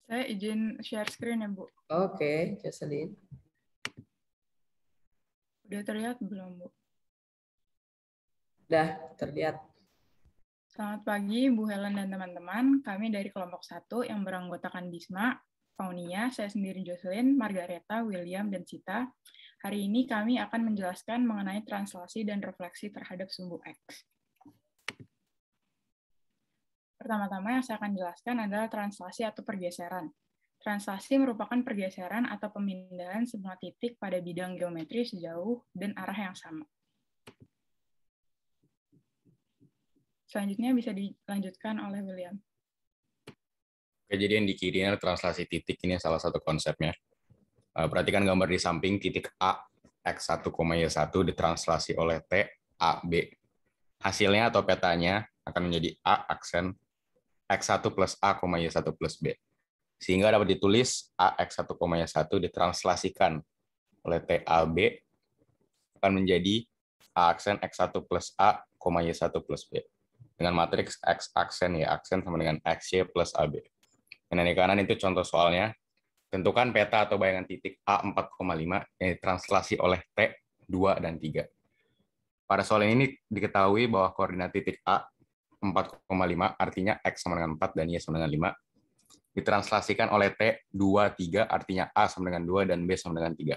Saya izin share screen ya, Bu. Oke, Jocelyn. Udah terlihat belum, Bu? Udah terlihat. Selamat pagi, Bu Helen dan teman-teman. Kami dari kelompok 1 yang beranggotakan Bisma, Faunia, saya sendiri Jocelyn, Margareta, William, dan Cita. Hari ini kami akan menjelaskan mengenai translasi dan refleksi terhadap sumbu X. Pertama-tama yang saya akan jelaskan adalah translasi atau pergeseran. Translasi merupakan pergeseran atau pemindahan semua titik pada bidang geometri sejauh dan arah yang sama. Selanjutnya bisa dilanjutkan oleh William. Oke, jadi yang di kiri ini translasi titik, ini salah satu konsepnya. Perhatikan gambar di samping, titik A, X1, Y1 ditranslasi oleh T, A, B. Hasilnya atau petanya akan menjadi A aksen X1 plus A, Y1 plus B. Sehingga dapat ditulis A, X1, Y1 ditranslasikan oleh T, A, B akan menjadi A aksen X1 plus A, Y1 plus B. Dengan matriks X aksen Y aksen sama dengan XY plus AB. Yang di kanan itu contoh soalnya. Tentukan peta atau bayangan titik A 4,5 yang ditranslasi oleh T 2 dan 3. Pada soal ini diketahui bahwa koordinat titik A 4,5 artinya X sama dengan 4 dan Y sama dengan 5. Ditranslasikan oleh T 2, 3 artinya A sama dengan 2 dan B sama dengan 3.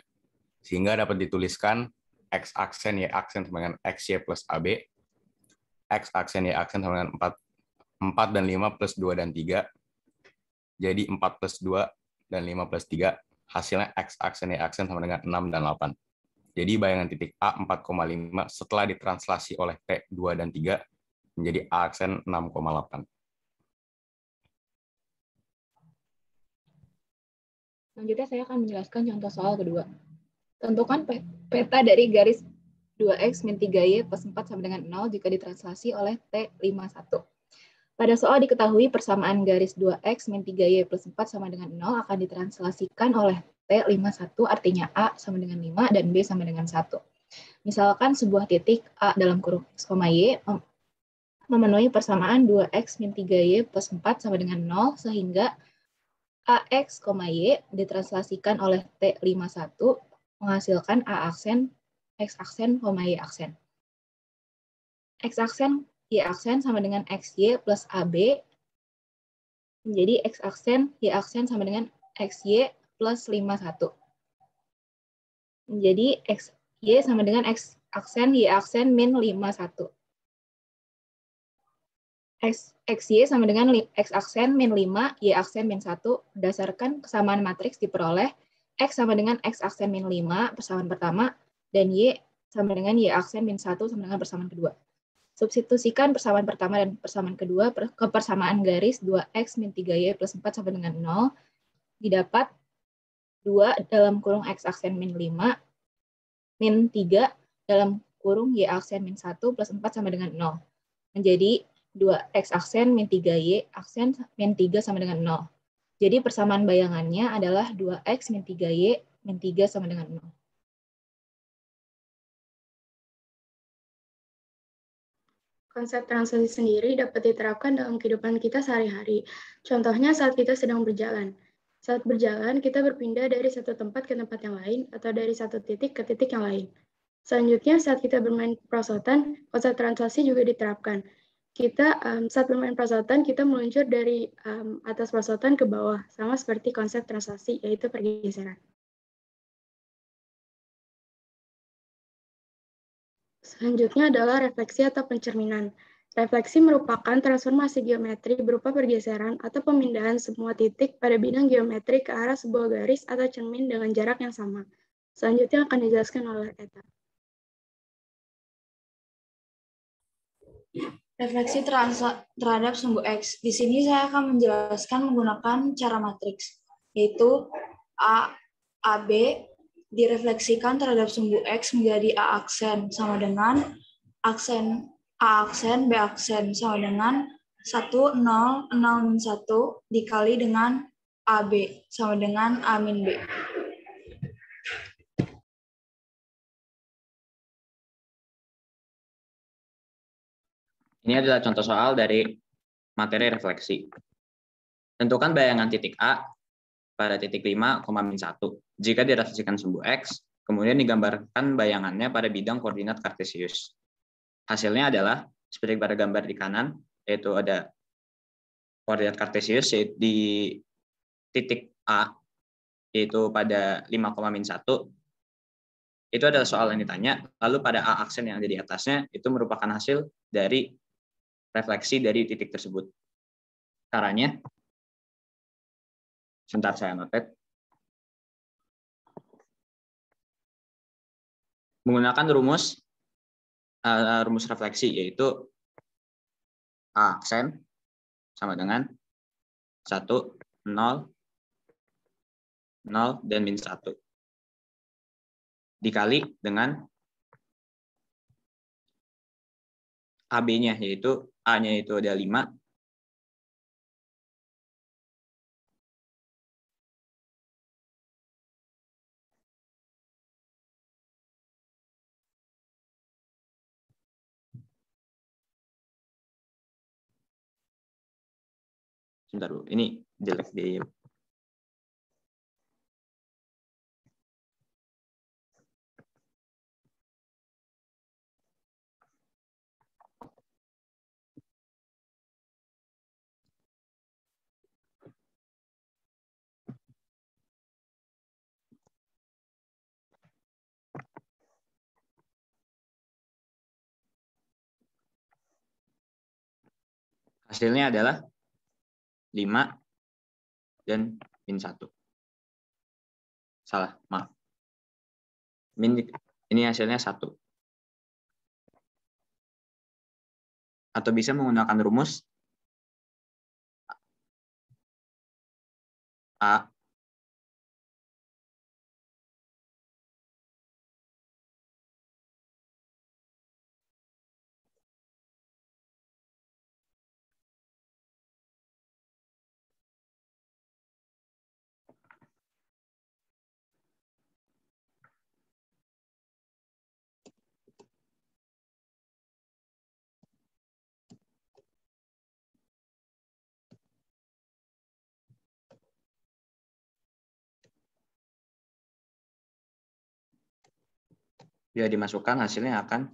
Sehingga dapat dituliskan X aksen Y aksen sama dengan XY plus AB. X aksen Y aksen sama dengan 4 dan 5 plus 2 dan 3. Jadi 4 plus 2 dan 5 plus 3, hasilnya X aksen Y aksen sama dengan 6 dan 8. Jadi bayangan titik A 4,5 setelah ditranslasi oleh T 2 dan 3 menjadi A aksen 6,8. Selanjutnya saya akan menjelaskan contoh soal kedua. Tentukan peta dari garis 2X min 3Y plus 4 sama dengan 0 jika ditranslasi oleh T51. Pada soal diketahui persamaan garis 2X min 3Y plus 4 sama dengan 0 akan ditranslasikan oleh T51 artinya A sama dengan 5 dan B sama dengan 1. Misalkan sebuah titik A dalam kurung X, Y memenuhi persamaan 2X min 3Y plus 4 sama dengan 0 sehingga AX, Y ditranslasikan oleh T51 menghasilkan A aksen, X aksen, Y aksen. X aksen, Y aksen sama dengan XY plus AB. Menjadi X aksen, Y aksen sama dengan XY plus 51. Menjadi XY sama dengan X aksen, Y aksen min 51. XY sama dengan X aksen min 5, Y aksen min 1. Berdasarkan kesamaan matriks diperoleh X sama dengan X aksen min 5 persamaan pertama, dan Y sama dengan Y aksen min 1 sama dengan persamaan kedua. Substitusikan persamaan pertama dan persamaan kedua ke persamaan garis 2X min 3Y plus 4 sama dengan 0. Didapat 2 dalam kurung X aksen min 5 min 3 dalam kurung Y aksen min 1 plus 4 sama dengan 0. Menjadi 2X aksen min 3Y aksen min 3 sama dengan 0. Jadi persamaan bayangannya adalah 2X min 3Y min 3 sama dengan 0. Konsep translasi sendiri dapat diterapkan dalam kehidupan kita sehari-hari. Contohnya saat kita sedang berjalan. Saat berjalan, kita berpindah dari satu tempat ke tempat yang lain atau dari satu titik ke titik yang lain. Selanjutnya, saat kita bermain perosotan, konsep translasi juga diterapkan. Saat bermain perosotan, kita meluncur dari atas perosotan ke bawah, sama seperti konsep translasi, yaitu pergeseran. Selanjutnya adalah refleksi atau pencerminan. Refleksi merupakan transformasi geometri berupa pergeseran atau pemindahan semua titik pada bidang geometri ke arah sebuah garis atau cermin dengan jarak yang sama. Selanjutnya akan dijelaskan oleh Eta. Refleksi terhadap sumbu X. Di sini saya akan menjelaskan menggunakan cara matriks, yaitu AB direfleksikan terhadap sumbu X menjadi A aksen sama dengan aksen A aksen, B aksen sama dengan 1, 0, 0, 1 dikali dengan AB sama dengan A min B. Ini adalah contoh soal dari materi refleksi. Tentukan bayangan titik A pada titik 5,-1. Jika direfleksikan sumbu X, kemudian digambarkan bayangannya pada bidang koordinat kartesius. Hasilnya adalah seperti pada gambar di kanan, yaitu ada koordinat kartesius yaitu di titik A, yaitu pada 5,-1. Itu adalah soal yang ditanya. Lalu pada A aksen yang ada di atasnya, itu merupakan hasil dari refleksi dari titik tersebut. Caranya, sebentar saya notet. Menggunakan rumus refleksi, yaitu A aksen sama dengan 1, 0, 0, dan -1. Dikali dengan AB-nya, yaitu A-nya itu ada 5, sebentar dulu, ini jelek di hasilnya adalah 5 dan -1. Salah, maaf. Ini hasilnya 1. Atau bisa menggunakan rumus A bila dimasukkan hasilnya akan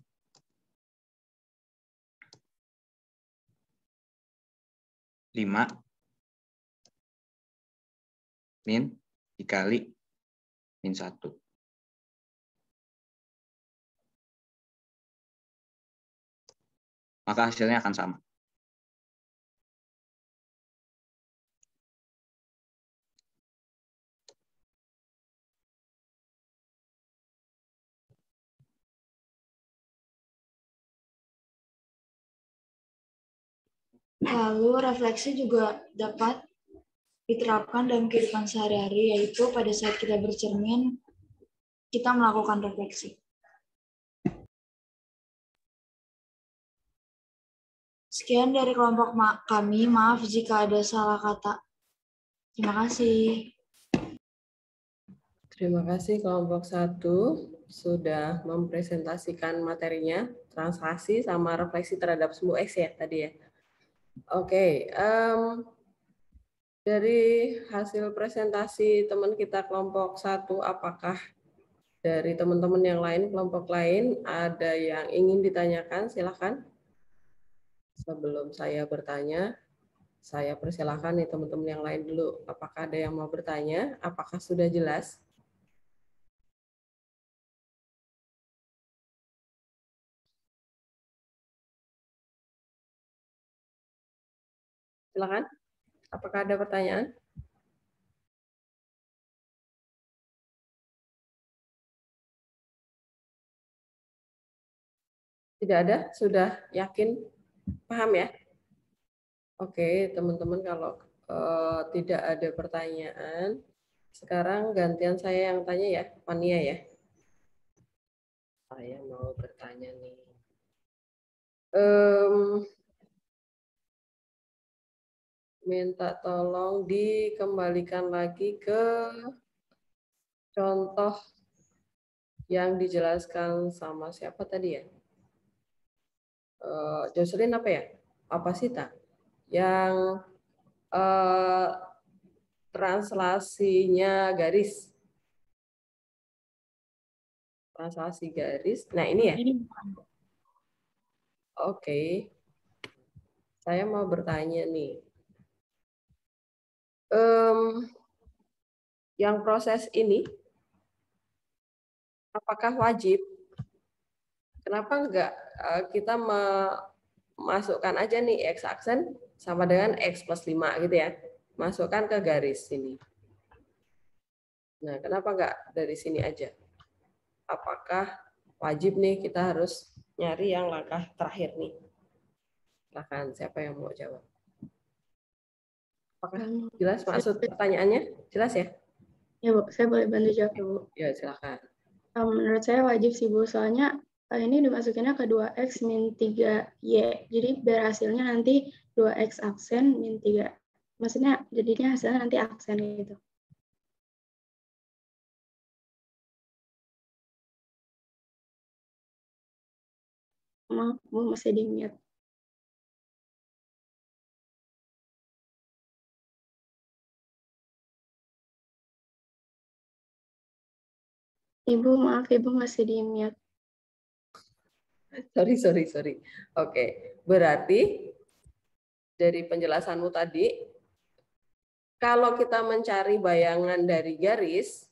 5 min dikali -1. Maka hasilnya akan sama. Lalu refleksi juga dapat diterapkan dalam kehidupan sehari-hari, yaitu pada saat kita bercermin, kita melakukan refleksi. Sekian dari kelompok kami, maaf jika ada salah kata. Terima kasih. Terima kasih kelompok 1 sudah mempresentasikan materinya, translasi sama refleksi terhadap sumbu X ya tadi ya. Oke, dari hasil presentasi teman kita kelompok 1, apakah dari teman-teman yang lain, kelompok lain, ada yang ingin ditanyakan? Silakan. Sebelum saya bertanya, saya persilahkan nih teman-teman yang lain dulu. Apakah ada yang mau bertanya? Apakah sudah jelas? Silakan. Apakah ada pertanyaan? Tidak ada? Sudah yakin? Paham ya? Oke, teman-teman kalau tidak ada pertanyaan, sekarang gantian saya yang tanya ya, Fania ya. Saya mau bertanya nih. Minta tolong dikembalikan lagi ke contoh yang dijelaskan sama siapa tadi ya? Jocelyn apa ya? Apa sih, Ta? Yang translasinya garis. Translasi garis. Nah, ini ya. Ini Oke. Saya mau bertanya nih. Yang proses ini, apakah wajib? Kenapa enggak kita masukkan aja nih X aksen sama dengan X plus 5 gitu ya. Masukkan ke garis sini. Nah, kenapa enggak dari sini aja? Apakah wajib nih kita harus nyari yang langkah terakhir nih? Silahkan, siapa yang mau jawab? Apakah jelas maksud pertanyaannya? Jelas ya? Ya Bu, saya boleh bantu jawab ya Bu. Ya, silakan. Menurut saya wajib sih Bu, soalnya ini dimasukinnya ke 2X min 3Y. Jadi biar hasilnya nanti 2X aksen min 3. Maksudnya jadinya hasilnya nanti aksen gitu. Maaf Bu, masih di mute. Ibu, maaf Ibu masih di mute. Sorry. Oke, berarti dari penjelasanmu tadi, kalau kita mencari bayangan dari garis,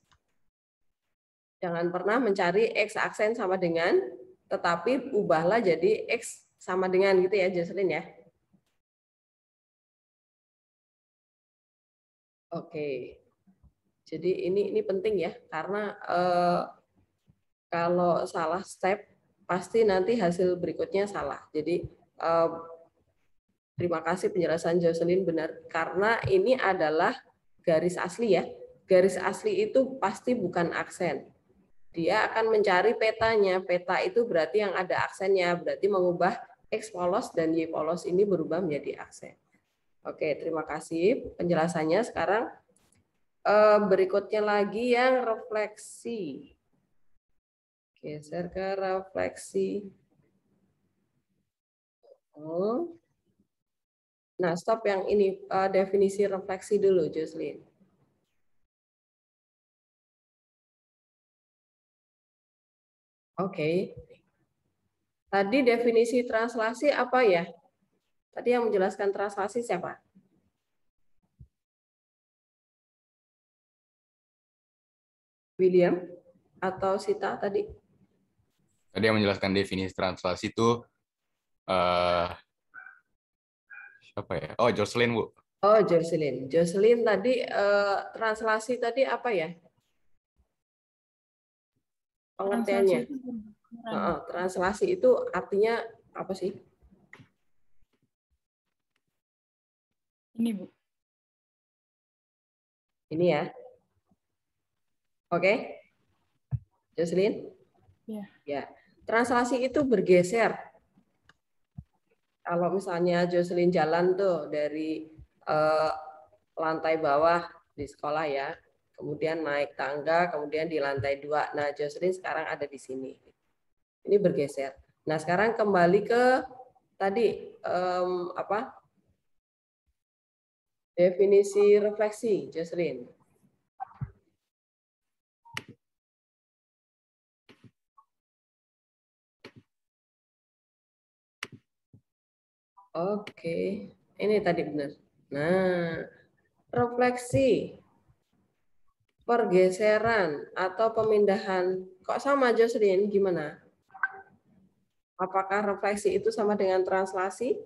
jangan pernah mencari X aksen sama dengan, tetapi ubahlah jadi X sama dengan gitu ya, Jocelyn ya. Oke, jadi ini penting ya, karena kalau salah step, pasti nanti hasil berikutnya salah. Jadi terima kasih penjelasan Jocelyn, benar. Karena ini adalah garis asli ya. Garis asli itu pasti bukan aksen. Dia akan mencari petanya. Peta itu berarti yang ada aksennya. Berarti mengubah X polos dan Y polos ini berubah menjadi aksen. Oke, terima kasih penjelasannya. Sekarang berikutnya lagi yang refleksi. Geser ke refleksi. Nah, stop yang ini, definisi refleksi dulu, Jocelyn. Oke. Tadi definisi translasi apa ya? Tadi yang menjelaskan translasi siapa? William atau Sita tadi? Tadi yang menjelaskan definisi translasi itu siapa ya? Oh, Jocelyn, Bu. Oh, Jocelyn. Jocelyn tadi translasi tadi apa ya? Pengertiannya. Translasi itu artinya apa sih? Ini Bu. Ini ya. Oke. Jocelyn? Ya. Ya. Translasi itu bergeser. Kalau misalnya Jocelyn jalan tuh dari lantai bawah di sekolah ya, kemudian naik tangga, kemudian di lantai 2. Nah, Jocelyn sekarang ada di sini. Ini bergeser. Nah, sekarang kembali ke tadi apa? Definisi refleksi, Jocelyn. Oke, ini tadi benar. Nah, refleksi, pergeseran atau pemindahan. Kok sama, Jocelyn? Gimana? Apakah refleksi itu sama dengan translasi?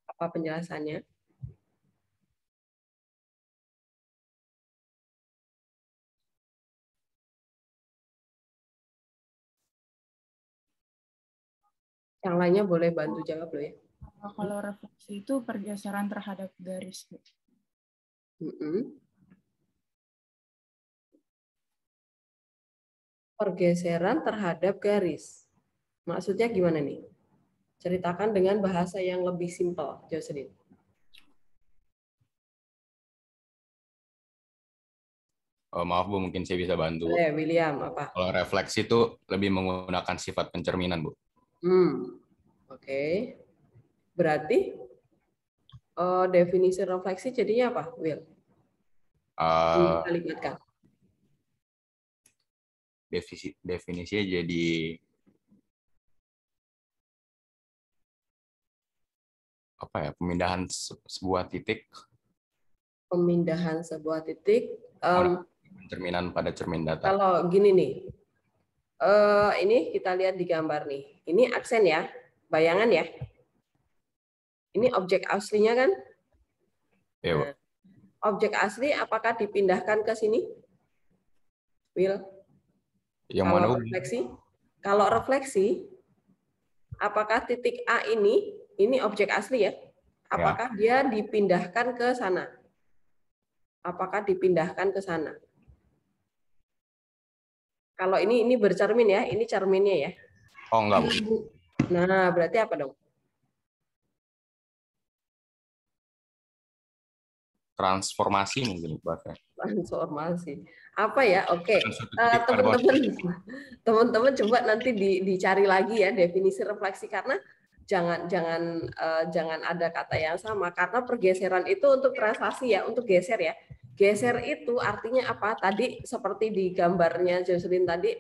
Apa penjelasannya? Yang lainnya boleh bantu jawab loh ya. Kalau refleksi itu pergeseran terhadap garis. Pergeseran terhadap garis. Maksudnya gimana nih? Ceritakan dengan bahasa yang lebih simpel, Jocelyn. Oh, maaf Bu, mungkin saya bisa bantu. William, apa? Kalau refleksi itu lebih menggunakan sifat pencerminan, Bu. Oke. Berarti definisi refleksi jadinya apa, Will? Kita libatkan. Definisinya jadi apa ya? Pemindahan sebuah titik. Pemindahan sebuah titik. Pencerminan pada cermin data. Kalau gini nih, ini kita lihat di gambar nih. Ini aksen ya, bayangan ya. Ini objek aslinya kan? Ya, nah, objek asli apakah dipindahkan ke sini? Will? Yang Kalau mana? refleksi? Kalau refleksi, apakah titik A ini objek asli ya? Apakah dia dipindahkan ke sana? Apakah dipindahkan ke sana? Kalau ini bercermin ya, ini cerminnya ya. Oh, enggak, Bu. Nah, berarti apa dong? Transformasi mungkin bahasa. Transformasi. Apa ya? Oke. Teman-teman Teman-teman coba nanti dicari lagi ya definisi refleksi, karena jangan ada kata yang sama, karena pergeseran itu untuk translasi ya, untuk geser ya. Geser itu artinya apa? Tadi seperti di gambarnya Jocelyn tadi,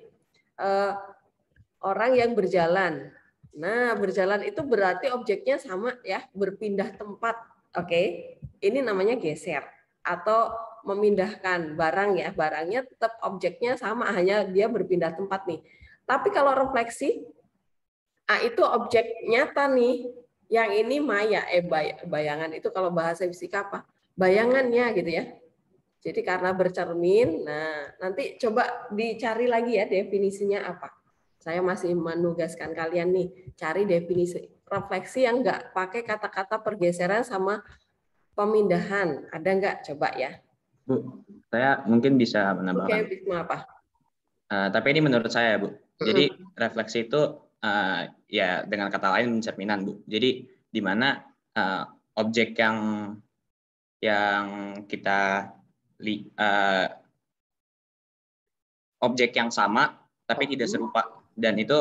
orang yang berjalan. Nah, berjalan itu berarti objeknya sama ya, berpindah tempat. Oke. Ini namanya geser atau memindahkan barang ya. Barangnya tetap objeknya sama, hanya dia berpindah tempat nih. Tapi kalau refleksi, itu objek nyata nih. Yang ini maya, bayangan itu kalau bahasa fisika apa? Bayangannya gitu ya. Jadi karena bercermin, nah nanti coba dicari lagi ya definisinya apa. Saya masih menugaskan kalian nih, cari definisi refleksi yang nggak pakai kata-kata pergeseran sama pemindahan. Ada nggak? Coba ya. Bu, saya mungkin bisa menambahkan. Oke, Bisma apa? Tapi ini menurut saya, Bu. Jadi refleksi itu ya dengan kata lain pencerminan, Bu. Jadi di mana objek yang kita objek yang sama tapi tidak serupa, dan itu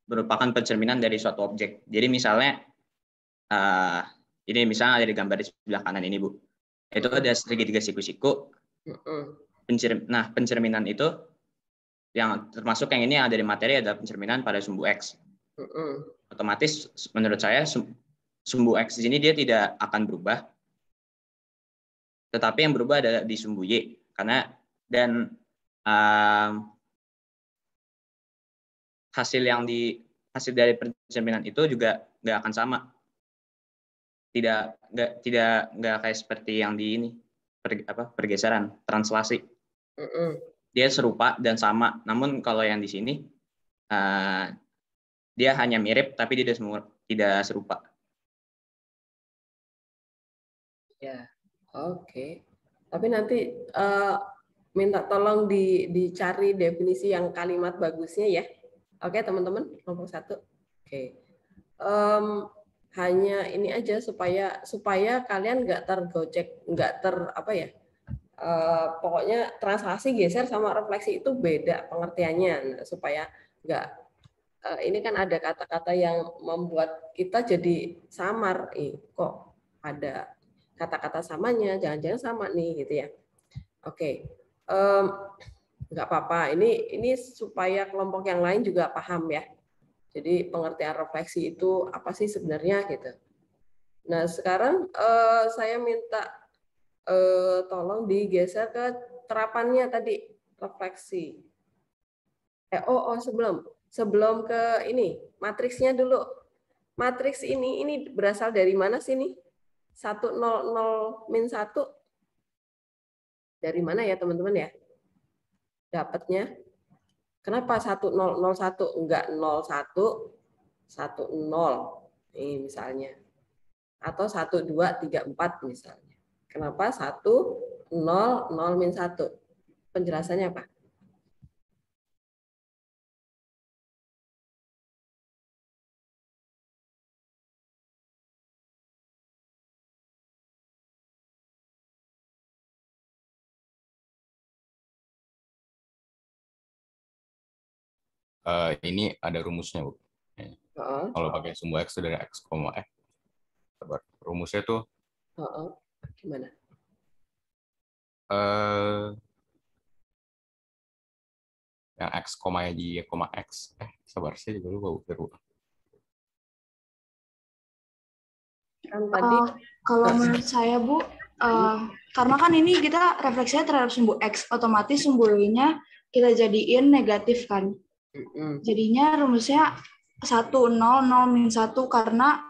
merupakan pencerminan dari suatu objek. Jadi misalnya ini misalnya ada di gambar di sebelah kanan ini, Bu. Itu ada segitiga siku-siku. Nah, pencerminan itu yang termasuk yang ini yang ada di materi adalah pencerminan pada sumbu X. Otomatis menurut saya sumbu X di sini dia tidak akan berubah, tetapi yang berubah adalah di sumbu Y, karena dan hasil dari pencerminan itu juga nggak akan sama, tidak kayak seperti yang di ini pergeseran translasi. Dia serupa dan sama, namun kalau yang di sini dia hanya mirip tapi tidak serupa. Ya, oke. Tapi nanti minta tolong dicari definisi yang kalimat bagusnya ya. Oke, teman-teman, kelompok 1. Oke. Hanya ini aja supaya kalian nggak tergocek, nggak pokoknya translasi geser sama refleksi itu beda pengertiannya. Nah, supaya nggak ini kan ada kata-kata yang membuat kita jadi samar. Kok ada kata-kata samanya, jangan-jangan sama nih gitu ya. Oke. Nggak apa-apa. Ini supaya kelompok yang lain juga paham ya. Jadi pengertian refleksi itu apa sih sebenarnya gitu. Nah, sekarang saya minta tolong digeser ke terapannya tadi, refleksi. Sebelum ke ini, matriksnya dulu. Matriks ini berasal dari mana sih nih? 100 min 1. Dari mana ya teman-teman ya? Dapatnya. Kenapa 1001 enggak 01 10 ini misalnya. Atau 1234 misalnya. Kenapa 100 min 1? Penjelasannya apa? Ini ada rumusnya, Bu. Kalau pakai sumbu X itu dari X, F. rumusnya tuh Gimana? Yang X, Y, X. Sabar sih, juga lupa. Kan tadi Kalau menurut saya, Bu, karena kan ini kita refleksinya terhadap sumbu X, otomatis sumbu Y-nya kita jadiin negatif kan. Jadinya rumusnya 1, 0, 0, min 1, karena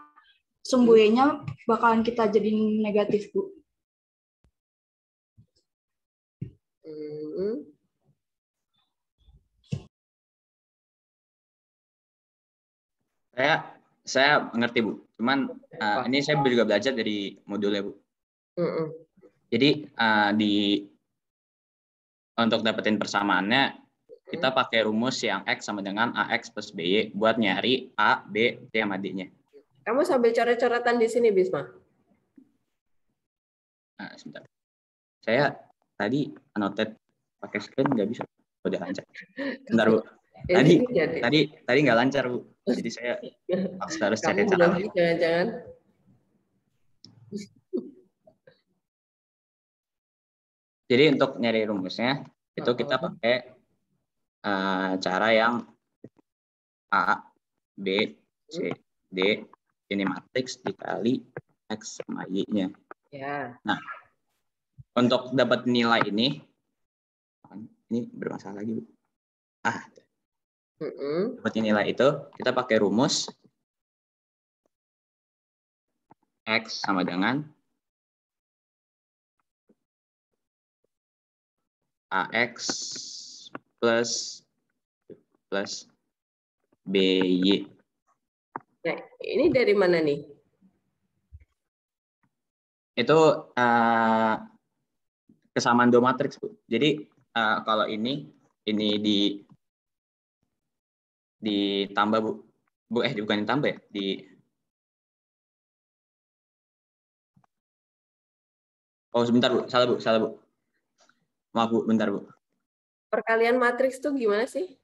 sumbu Y-nya bakalan kita jadiin negatif, Bu. Saya mengerti, Bu. Cuman ini saya juga belajar dari modulnya, Bu. Jadi untuk dapetin persamaannya kita pakai rumus yang X sama dengan AX plus BY buat nyari A, B, C sama D-nya. Kamu sambil coret-coretan di sini, Bisma. Sebentar. Saya tadi annotate pakai screen nggak bisa. Udah lancar. Bentar, Bu. Tadi nggak lancar, Bu. Jadi saya harus cari cara lain. Jangan-jangan. Jadi untuk nyari rumusnya itu kita pakai cara yang A, B, C, D ini matriks dikali X sama Y-nya. Ya. Nah, untuk dapat nilai ini bermasalah lagi, Bu. Dapat nilai itu kita pakai rumus X sama dengan AX plus BY. Nah, ini dari mana nih? Itu kesamaan dua matriks, Bu. Jadi kalau ini ditambah, Bu. Bukan ditambah ya, sebentar, Bu. Salah, Bu. Maaf, Bu, bentar, Bu. Perkalian matriks tuh gimana sih?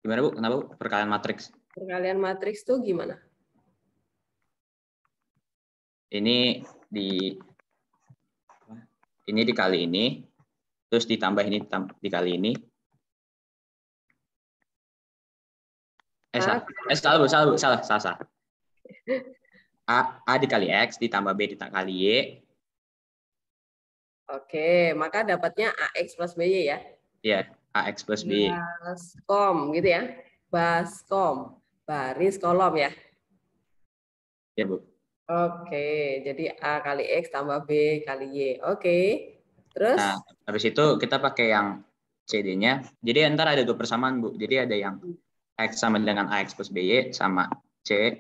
Gimana, Bu? Kenapa, Bu? Perkalian matriks. Perkalian matriks tuh gimana? Ini dikali ini, terus ditambah ini dikali ini. Salah, Bu. Salah. A dikali X ditambah B dikali Y. Oke, maka dapatnya AX plus BY ya? Iya, AX plus BY. Baskom gitu ya? Baskom, baris kolom ya? Ya, Bu. Oke, jadi A kali X tambah B kali Y. Oke, terus? Nah, habis itu kita pakai yang CD-nya. Jadi ntar ada dua persamaan, Bu. Jadi ada yang X sama dengan AX plus BY sama C.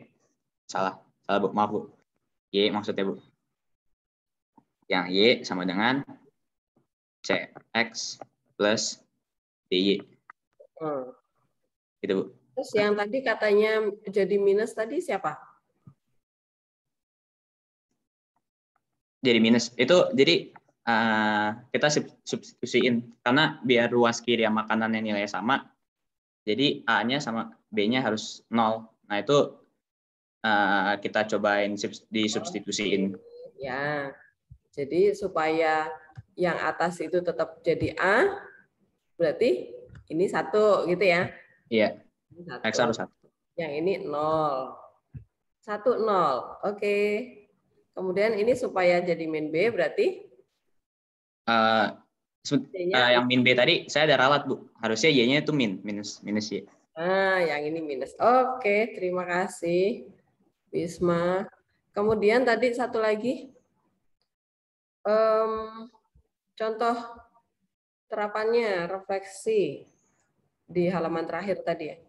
Salah, Bu. Maaf, Bu. Y maksudnya, Bu. Yang Y sama dengan CX plus DY. Gitu, Bu. Terus yang tadi katanya jadi minus tadi siapa? Jadi minus. Itu jadi kita substitusiin. Karena biar ruas kiri sama kanannya nilai sama, jadi A-nya sama B-nya harus 0. Nah, itu kita cobain disubstitusiin. Ya, jadi supaya yang atas itu tetap jadi A, berarti ini 1 gitu ya? Iya. X harus 1. Yang ini 0. 1, 0. Oke. Kemudian ini supaya jadi min B berarti? Yang min B tadi saya ada ralat, Bu. Harusnya Y-nya itu minus Y. Yang ini minus. Oke, terima kasih Bisma. Kemudian tadi satu lagi. Contoh terapannya refleksi di halaman terakhir tadi ya.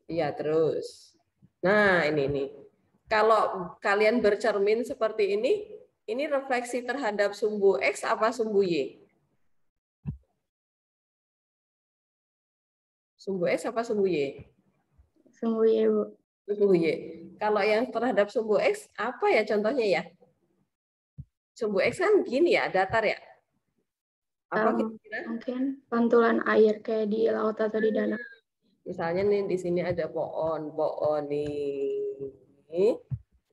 Iya, terus. Nah, ini. Kalau kalian bercermin seperti ini refleksi terhadap sumbu X apa sumbu Y? Sumbu X apa sumbu Y? Sumbu Y, Bu. Sumbu Y. Kalau yang terhadap sumbu X, apa ya contohnya ya? Sumbu X kan gini ya, datar ya? Apa kira-kira? Mungkin pantulan air kayak di laut atau di danau. Misalnya nih di sini ada pohon nih.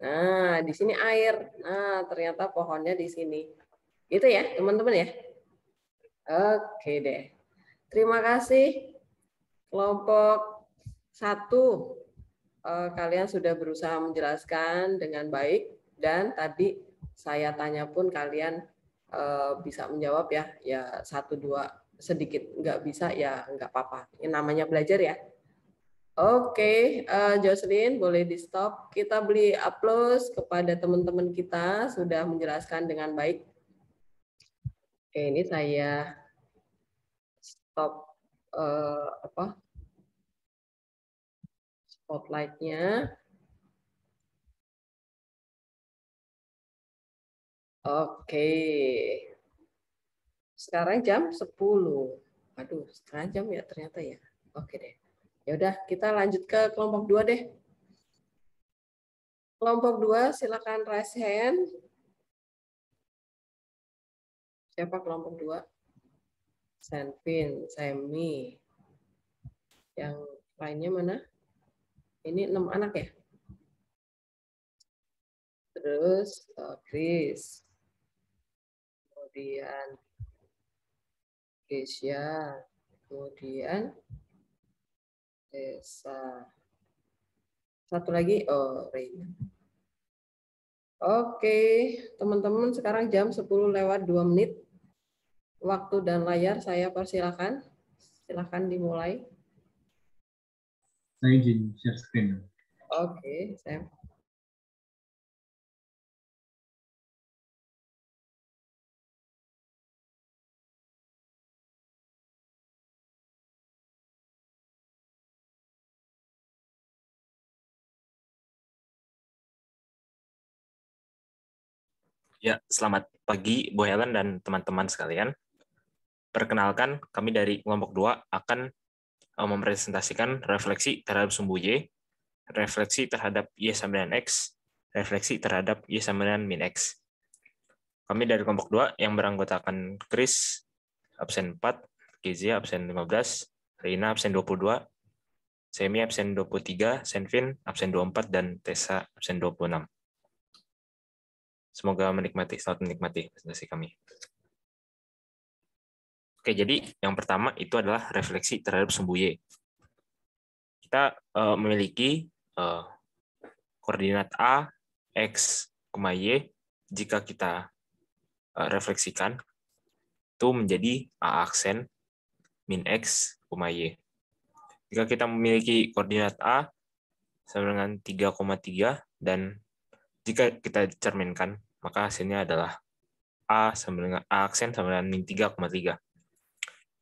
Nah, di sini air. Nah, ternyata pohonnya di sini. Gitu ya, teman-teman ya. Oke deh. Terima kasih kelompok 1. Kalian sudah berusaha menjelaskan dengan baik dan tadi saya tanya pun kalian bisa menjawab ya. Ya 1, 2 sedikit nggak bisa ya nggak apa-apa. Ini namanya belajar ya. Oke, Jocelyn boleh di stop. Kita beri aplaus kepada teman-teman kita sudah menjelaskan dengan baik. Oke, ini saya stop spotlight-nya. Oke. Sekarang jam 10. Aduh, setengah jam ya ternyata ya. Oke deh. Ya udah, kita lanjut ke kelompok 2 deh. Kelompok 2 silakan raise hand. Siapa kelompok 2? Senvin, Semi. Yang lainnya mana? Ini 6 anak ya? Terus Chris. Kemudian Keisha. Kemudian Desa. Satu lagi, Reina. Oke, teman-teman sekarang jam 10:02. Waktu dan layar saya persilakan. Silakan dimulai. Saya izin share screen. Oke, saya. Ya, selamat pagi Bu Helen dan teman-teman sekalian. Perkenalkan, kami dari kelompok 2 akan mempresentasikan refleksi terhadap sumbu Y, refleksi terhadap Y sama dengan X, refleksi terhadap Y sama dengan min X. Kami dari kelompok 2 yang beranggotakan Chris, absen 4, Kezia, absen 15, Reina, absen 22, Semi, absen 23, Senvin, absen 24, dan Tessa, absen 26. Semoga selamat menikmati presentasi kami. Oke, jadi yang pertama itu adalah refleksi terhadap sumbu Y. Kita memiliki koordinat A, X, Y. Jika kita refleksikan, itu menjadi A aksen min X, Y. Jika kita memiliki koordinat A sama dengan 3,3 dan jika kita cerminkan, maka hasilnya adalah A sama dengan A aksen sama dengan min 3,3.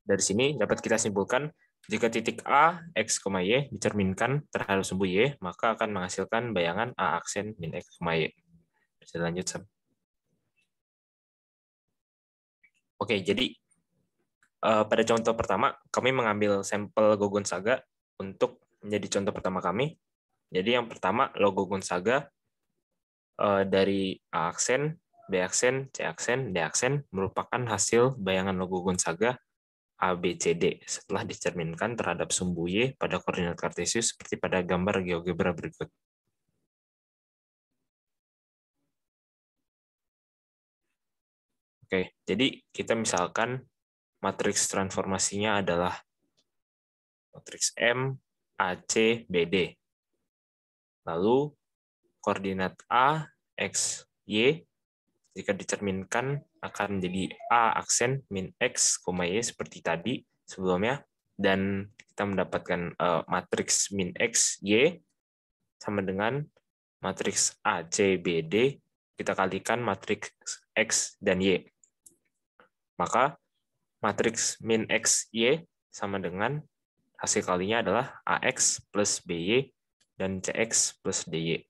Dari sini dapat kita simpulkan jika titik A, X, Y dicerminkan terhadap sumbu Y, maka akan menghasilkan bayangan A aksen min X, Y. Bisa lanjut, Sam. Oke, jadi pada contoh pertama, kami mengambil sampel Go Gonzaga untuk menjadi contoh pertama kami. Jadi yang pertama, logo Gonzaga dari A aksen, B aksen, C aksen, D aksen merupakan hasil bayangan logo Gonzaga A, B, C, D setelah dicerminkan terhadap sumbu Y pada koordinat kartesius seperti pada gambar GeoGebra berikut. Oke, jadi kita misalkan matriks transformasinya adalah matriks M, AC, BD. Lalu koordinat A, X, Y jika dicerminkan akan menjadi A aksen min X, Y seperti tadi sebelumnya, dan kita mendapatkan matriks min X, Y sama dengan matriks AC, BD, kita kalikan matriks X dan Y. Maka matriks min X, Y sama dengan hasil kalinya adalah AX plus BY dan CX plus DY.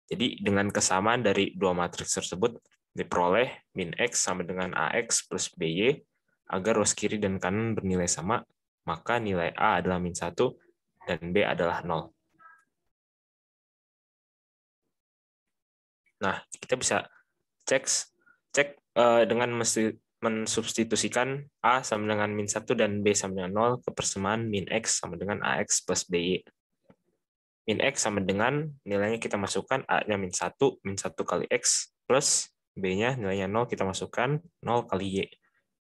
Jadi dengan kesamaan dari dua matriks tersebut, diperoleh min X sama dengan AX plus BY, agar ruas kiri dan kanan bernilai sama, maka nilai A adalah min 1 dan B adalah 0. Nah, kita bisa cek dengan mensubstitusikan A sama dengan min 1 dan B sama dengan 0 ke persamaan min X sama dengan AX plus BY. Min X sama dengan nilainya kita masukkan A-nya min 1 kali X plus B-nya nilainya 0 kita masukkan 0 kali Y.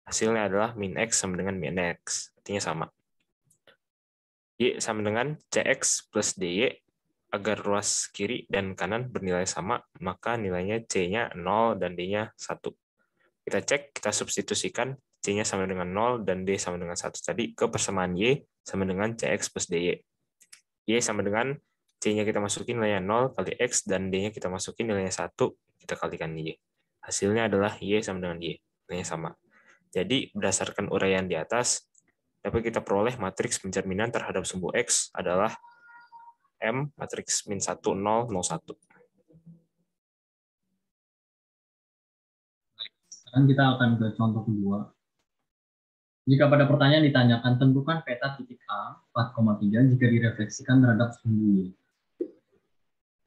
Hasilnya adalah min X sama dengan min X. Artinya sama. Y sama dengan CX plus DY. Agar ruas kiri dan kanan bernilai sama, maka nilainya C-nya 0 dan D-nya 1. Kita cek, kita substitusikan C-nya sama dengan 0 dan D sama dengan 1 tadi ke persamaan Y sama dengan CX plus DY. Y sama dengan C-nya kita masukin nilainya 0 kali X dan D-nya kita masukin nilainya 1, kita kalikan Y. Hasilnya adalah Y sama dengan Y, nilainya sama. Jadi berdasarkan uraian di atas, dapat kita peroleh matriks pencerminan terhadap sumbu X adalah M matriks min 1, 0, 0, 1. Sekarang kita akan ke contoh kedua. Jika pada pertanyaan ditanyakan, tentukan peta titik A 4,3 jika direfleksikan terhadap sumbu Y.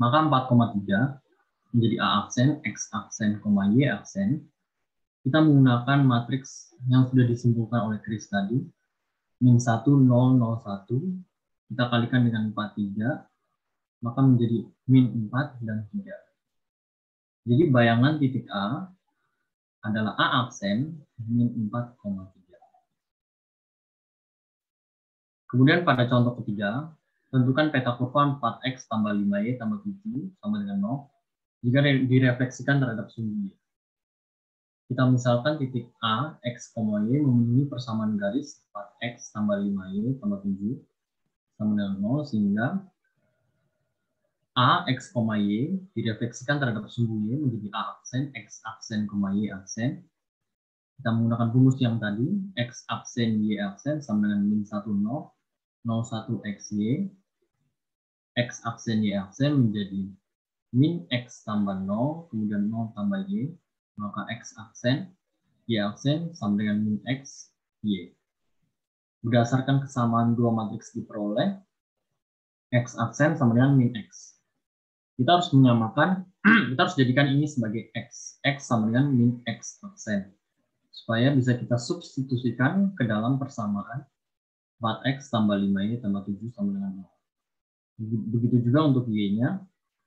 Maka 4,3 menjadi A aksen, X aksen, Y aksen. Kita menggunakan matriks yang sudah disimpulkan oleh Chris tadi. Min 1, 0, 0, 1. Kita kalikan dengan 43, maka menjadi min 4 dan 3. Jadi bayangan titik A adalah A aksen min 4,3. Kemudian pada contoh ketiga, tentukan peta kurva 4X tambah 5Y tambah 7 sama dengan 0 jika direfleksikan terhadap sumbu Y. Kita misalkan titik A, X, Y memenuhi persamaan garis 4X tambah 5Y tambah 7 sama dengan 0 sehingga A, X, Y direfleksikan terhadap sumbu Y menjadi A aksen, X aksen, Y aksen. Kita menggunakan rumus yang tadi, X aksen, Y aksen sama dengan min 1, 0, 01 XY, X aksen Y aksen menjadi min X tambah 0, kemudian 0 tambah Y, maka X aksen, Y aksen sama dengan min X, Y. Berdasarkan kesamaan dua matriks diperoleh, X aksen sama dengan min X. Kita harus menyamakan, kita harus jadikan ini sebagai X. X sama dengan min X aksen. Supaya bisa kita substitusikan ke dalam persamaan 4X tambah 5Y tambah 7 sama dengan 0. Begitu juga untuk Y-nya,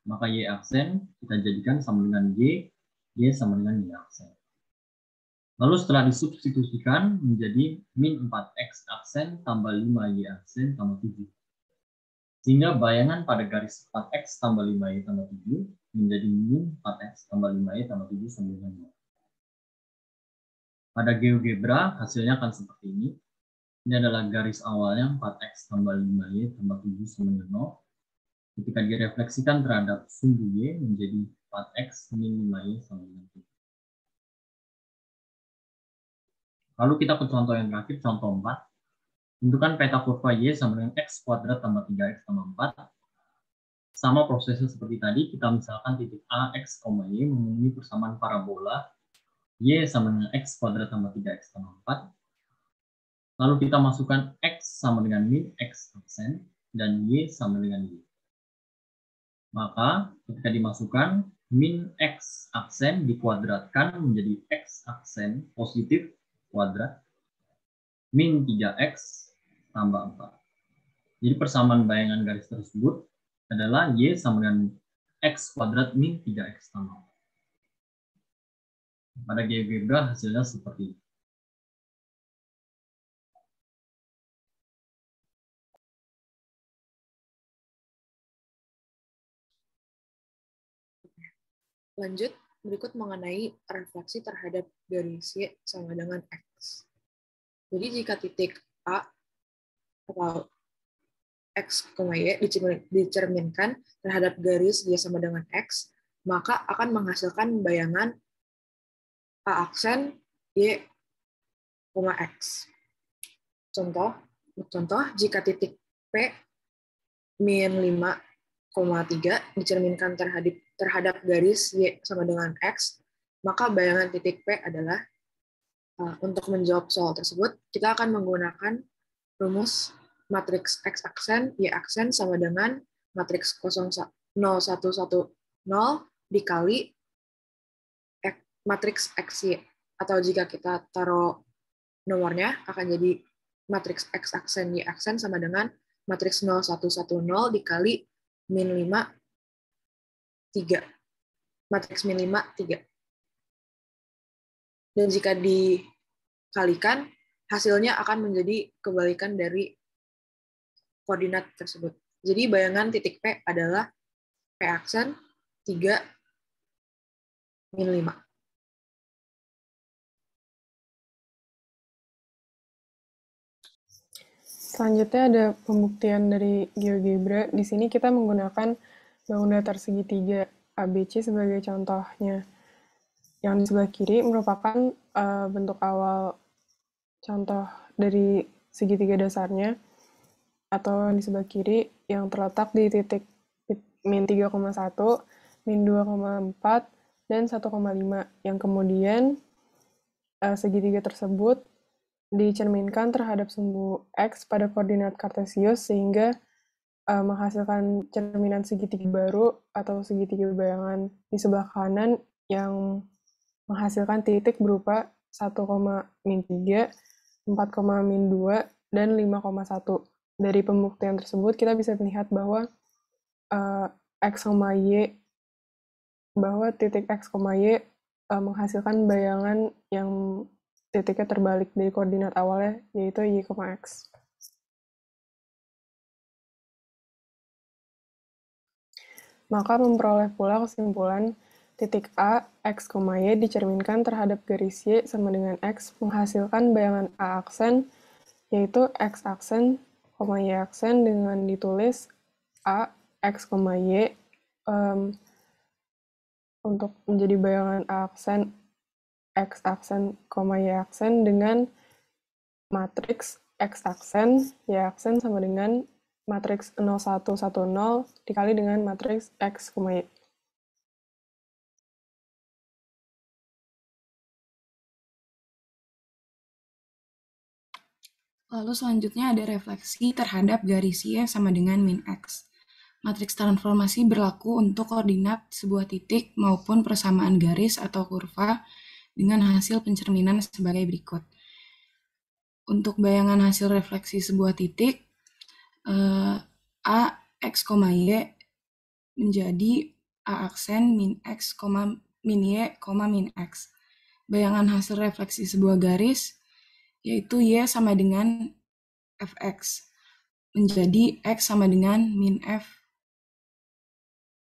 maka Y aksen kita jadikan sama dengan Y sama dengan Y aksen. Lalu setelah disubstitusikan menjadi min 4X aksen tambah 5Y aksen tambah 7. Sehingga bayangan pada garis 4X tambah 5Y tambah 7 menjadi min 4X tambah 5Y tambah 7 sama dengan 0. Pada GeoGebra hasilnya akan seperti ini. Ini adalah garis awalnya 4X tambah 5Y tambah 7 sama dengan 0. Ketika direfleksikan terhadap sumbu Y menjadi 4X min 5Y sama dengan 7. Lalu kita ke contoh yang terakhir, contoh 4. Tentukan peta kurva Y sama dengan X kuadrat tambah 3X tambah 4. Sama prosesnya seperti tadi, kita misalkan titik A, X, Y memenuhi persamaan parabola Y sama dengan X kuadrat tambah 3X tambah 4. Lalu kita masukkan X sama dengan min X aksen dan Y sama dengan Y. Maka ketika dimasukkan, min X aksen dikuadratkan menjadi X aksen positif kuadrat min 3X tambah 4. Jadi persamaan bayangan garis tersebut adalah Y sama dengan X kuadrat min 3X tambah 4. Pada GeoGebra hasilnya seperti ini. Lanjut, berikut mengenai refleksi terhadap garis Y sama dengan X. Jadi jika titik A atau X, Y dicerminkan terhadap garis Y sama dengan X, maka akan menghasilkan bayangan A aksen Y, X. Contoh, jika titik P min 5,3 dicerminkan terhadap garis Y sama dengan X, maka bayangan titik P adalah, untuk menjawab soal tersebut, kita akan menggunakan rumus matriks X aksen, Y aksen sama dengan matriks 0, 1, 1, 0 dikali matriks XY atau jika kita taruh nomornya akan jadi matriks X aksen Y aksen sama dengan matriks 0, 1, 1, 0 dikali min 5, 3. Matriks min 5, 3. Dan jika dikalikan, hasilnya akan menjadi kebalikan dari koordinat tersebut. Jadi bayangan titik P adalah P aksen 3 min 5. Selanjutnya ada pembuktian dari GeoGebra. Di sini kita menggunakan bangun datar segitiga ABC sebagai contohnya. Yang di sebelah kiri merupakan bentuk awal contoh dari segitiga dasarnya, atau di sebelah kiri yang terletak di titik min 3,1, min 2,4, dan 1,5, yang kemudian segitiga tersebut dicerminkan terhadap sumbu X pada koordinat kartesius sehingga menghasilkan cerminan segitiga baru atau segitiga bayangan di sebelah kanan yang menghasilkan titik berupa 1,-3, 4,-2, dan 5,1. Dari pembuktian tersebut kita bisa melihat bahwa X, Y, bahwa titik X, Y menghasilkan bayangan yang titiknya terbalik dari koordinat awalnya, yaitu Y, X. Maka memperoleh pula kesimpulan titik A, X, Y dicerminkan terhadap garis Y sama dengan X menghasilkan bayangan A aksen, yaitu X aksen, Y aksen dengan ditulis A, X, Y untuk menjadi bayangan A aksen, X aksen, Y aksen dengan matriks X aksen, Y aksen sama dengan matriks 0, 1, 1, 0 dikali dengan matriks X, Y. Lalu selanjutnya ada refleksi terhadap garis Y sama dengan min X. Matriks transformasi berlaku untuk koordinat sebuah titik maupun persamaan garis atau kurva dengan hasil pencerminan sebagai berikut. Untuk bayangan hasil refleksi sebuah titik, A, X, Y menjadi A aksen min X, min Y, min X. Bayangan hasil refleksi sebuah garis yaitu Y sama dengan Fx, menjadi X sama dengan min F,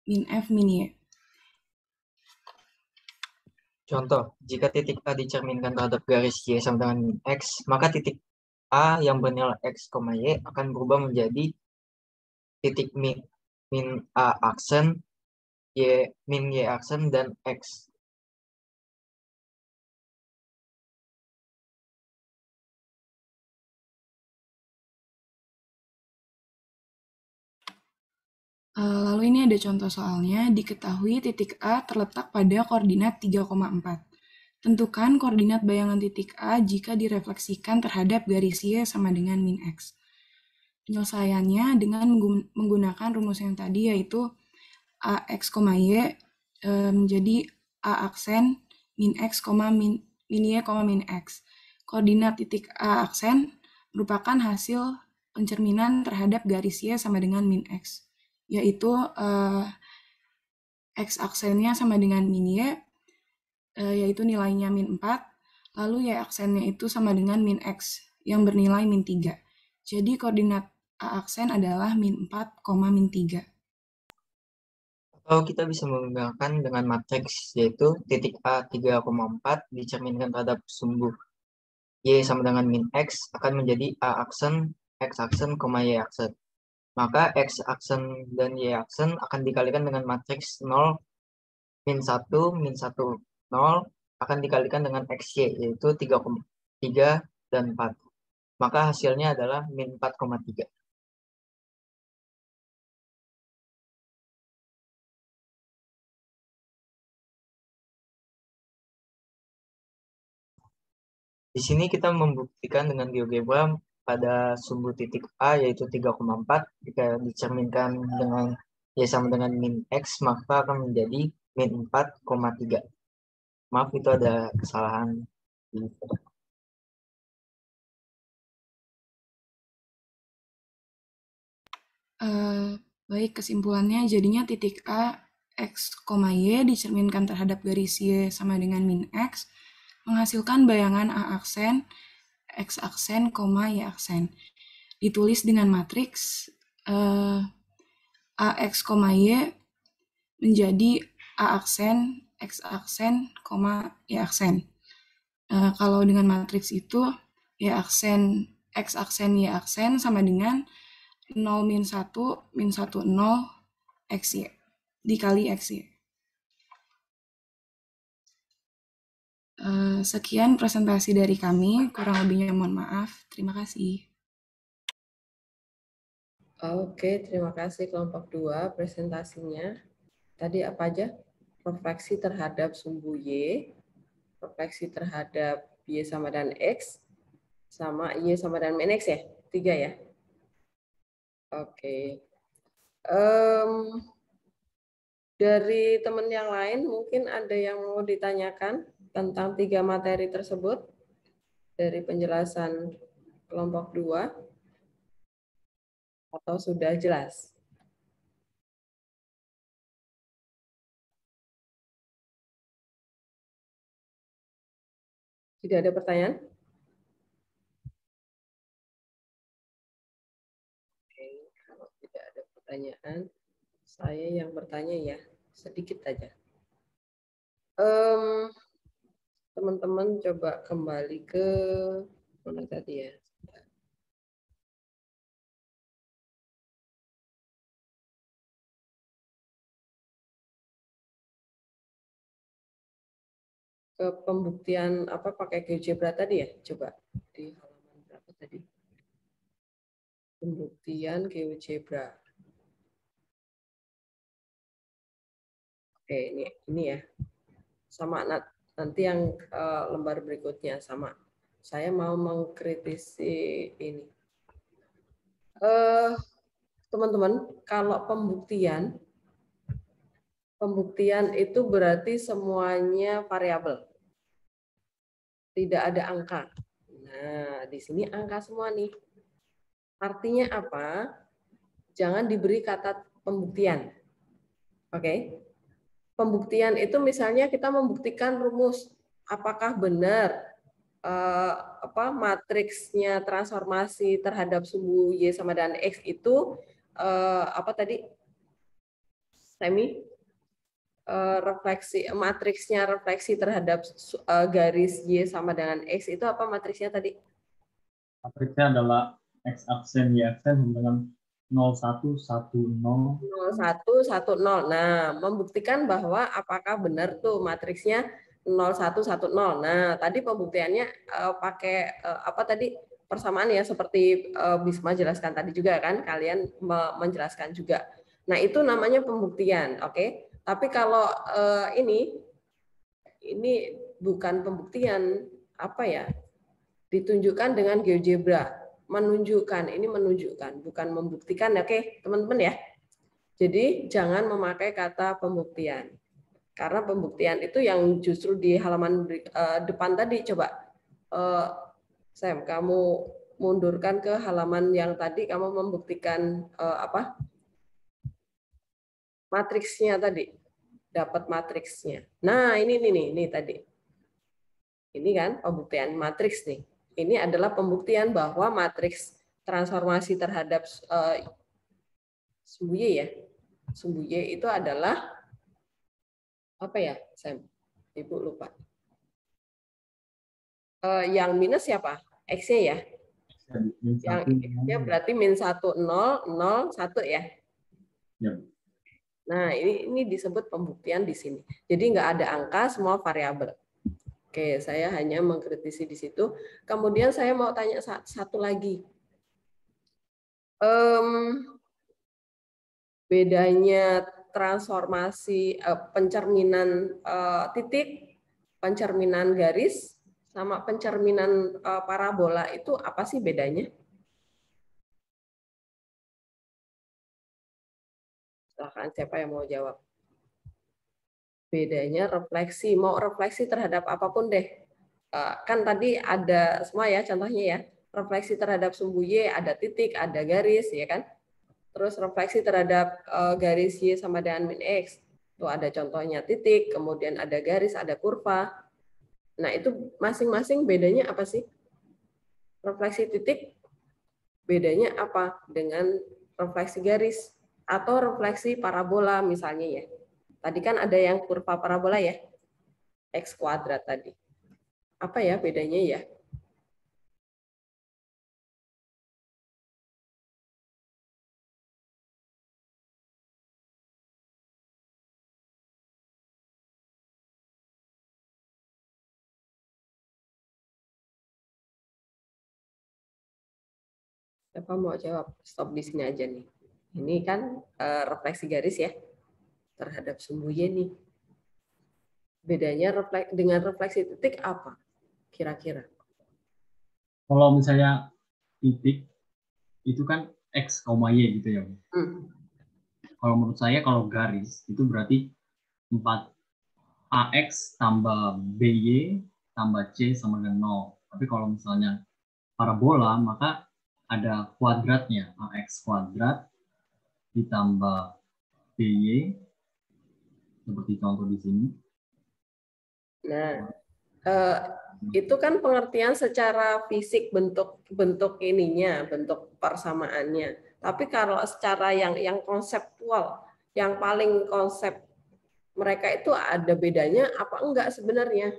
min Y. Contoh, jika titik A dicerminkan terhadap garis Y sama dengan min X, maka titik A yang bernilai X, Y akan berubah menjadi titik min A aksen, min Y aksen, dan X. Lalu ini ada contoh soalnya, diketahui titik A terletak pada koordinat 3,4. Tentukan koordinat bayangan titik A jika direfleksikan terhadap garis Y sama dengan min X. Penyelesaiannya dengan menggunakan rumus yang tadi, yaitu AX, Y menjadi A aksen, min X, min Y, min X. Koordinat titik A aksen merupakan hasil pencerminan terhadap garis Y sama dengan min X, yaitu X aksennya sama dengan min Y, yaitu nilainya min 4, lalu Y aksennya itu sama dengan min X, yang bernilai min 3. Jadi koordinat A aksen adalah min 4, min 3. Atau kita bisa menggunakan dengan matriks, yaitu titik A 3,4 dicerminkan terhadap sumbu Y sama dengan min X akan menjadi A aksen, X aksen, Y aksen. Maka X aksen dan Y aksen akan dikalikan dengan matriks 0, min 1, min 1, 0 akan dikalikan dengan XY, yaitu 3, dan 4. Maka hasilnya adalah min 4,3. Di sini kita membuktikan dengan GeoGebra pada sumbu titik A yaitu 3,4 jika dicerminkan dengan Y sama dengan min X maka akan menjadi min 4,3. Maaf itu ada kesalahan Baik, kesimpulannya jadinya titik A X, Y dicerminkan terhadap garis Y sama dengan min X, menghasilkan bayangan A aksen, X aksen, Y aksen. Ditulis dengan matriks AX, Y menjadi A aksen, X aksen, Y aksen. Kalau dengan matriks itu, Y aksen, X aksen, Y aksen sama dengan 0 min 1 min 1 0 XY dikali XY. Sekian presentasi dari kami, kurang lebihnya mohon maaf. Terima kasih. Oke, terima kasih kelompok 2 presentasinya. Tadi apa aja? Refleksi terhadap sumbu Y, refleksi terhadap Y sama dengan X, sama Y sama dengan min X ya? 3 ya? Oke. Dari teman yang lain mungkin ada yang mau ditanyakan tentang 3 materi tersebut dari penjelasan kelompok 2 atau sudah jelas? Tidak ada pertanyaan? Oke, kalau tidak ada pertanyaan, saya yang bertanya ya, sedikit aja. Teman-teman coba kembali ke mana tadi ya? Ke pembuktian apa pakai GeoGebra tadi ya? Coba di halaman berapa tadi? Pembuktian GeoGebra. Oke, ini ya. Sama nanti yang lembar berikutnya sama. Saya mau mengkritisi ini. Teman-teman, kalau pembuktian itu berarti semuanya variabel. Tidak ada angka. Nah, di sini angka semua nih. Artinya apa? Jangan diberi kata pembuktian. Oke? Pembuktian itu misalnya kita membuktikan rumus apakah benar matriksnya transformasi terhadap sumbu Y sama dengan X itu apa tadi? Refleksi matriksnya refleksi terhadap garis Y sama dengan X itu apa matriksnya tadi? Matriksnya adalah X aksen Y aksen dengan 0110 0110. Nah, membuktikan bahwa apakah benar tuh matriksnya 0110. Nah, tadi pembuktiannya pakai apa tadi? Persamaan ya seperti Bisma jelaskan tadi juga kan, kalian menjelaskan juga. Nah, itu namanya pembuktian, oke? Tapi kalau ini bukan pembuktian, apa ya? Ditunjukkan dengan GeoGebra. Ini menunjukkan, bukan membuktikan, oke, teman-teman ya. Jadi jangan memakai kata pembuktian. Karena pembuktian itu yang justru di halaman depan tadi. Coba, Sam, kamu mundurkan ke halaman yang tadi, kamu membuktikan apa? Matriksnya tadi. Dapat matriksnya. Nah, ini tadi. Ini kan pembuktian matriks nih. Ini adalah pembuktian bahwa matriks transformasi terhadap sumbu Y ya. Sumbu Y itu adalah apa ya, Sam? Ibu lupa. Yang minus siapa? X-nya ya? Yang X-nya berarti min 1, 0, 0, 1 ya? Ya. Nah, ini disebut pembuktian di sini. Jadi nggak ada angka, semua variabel. Oke, saya hanya mengkritisi di situ. Kemudian saya mau tanya satu lagi. Bedanya transformasi pencerminan titik, pencerminan garis, sama pencerminan parabola itu apa sih bedanya? Silakan siapa yang mau jawab. Bedanya refleksi, mau refleksi terhadap apapun deh. kan tadi ada semua ya contohnya ya. Refleksi terhadap sumbu Y ada titik, ada garis, ya kan? Terus refleksi terhadap garis Y sama dengan min X. Tuh ada contohnya titik, kemudian ada garis, ada kurva. Nah, itu masing-masing bedanya apa sih? Refleksi titik bedanya apa dengan refleksi garis atau refleksi parabola misalnya ya. Tadi kan ada yang kurva parabola ya. X kuadrat tadi. Apa ya bedanya ya? Siapa mau jawab? Stop di sini aja nih. Ini kan refleksi garis ya terhadap sumbu Y nih. Bedanya dengan refleksi titik apa? Kira-kira? Kalau misalnya titik itu kan X, Y gitu ya. Kalau menurut saya kalau garis itu berarti 4AX tambah BY tambah C sama dengan 0. Tapi kalau misalnya parabola maka ada kuadratnya, AX kuadrat ditambah BY seperti contoh di sini. Nah, itu kan pengertian secara fisik bentuk ininya, bentuk persamaannya. Tapi kalau secara yang konseptual, yang paling konsep mereka itu ada bedanya apa enggak sebenarnya?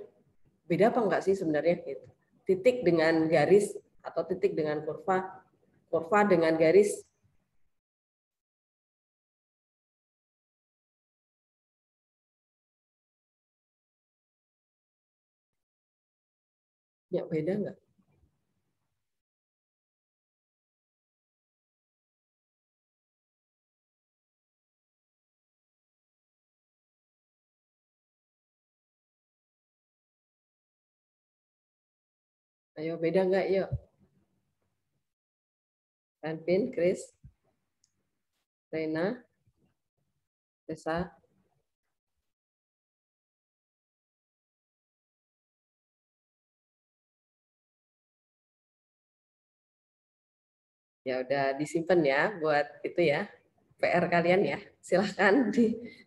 Beda apa enggak sih sebenarnya? Gitu. Titik dengan garis atau titik dengan kurva, kurva dengan garis. Ya beda enggak? Ayo beda enggak? Yuk. Ranpin, Chris, Reina, Desa. Ya udah disimpan ya buat itu ya PR kalian ya. Silahkan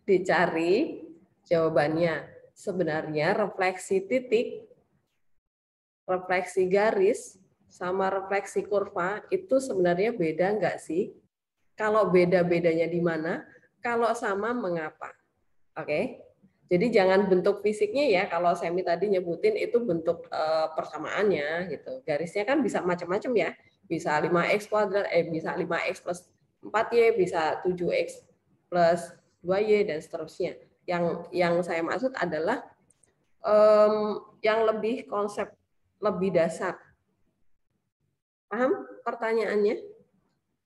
dicari jawabannya. Sebenarnya refleksi titik, refleksi garis, sama refleksi kurva itu sebenarnya beda nggak sih? Kalau beda-bedanya di mana? Kalau sama mengapa? Oke. Jadi jangan bentuk fisiknya ya. Kalau Semi tadi nyebutin itu bentuk persamaannya gitu. Garisnya kan bisa macam-macam ya. Bisa 5x kuadrat, bisa 5x plus 4y, bisa 7x plus 2y dan seterusnya. Yang saya maksud adalah yang lebih konsep lebih dasar. Paham pertanyaannya?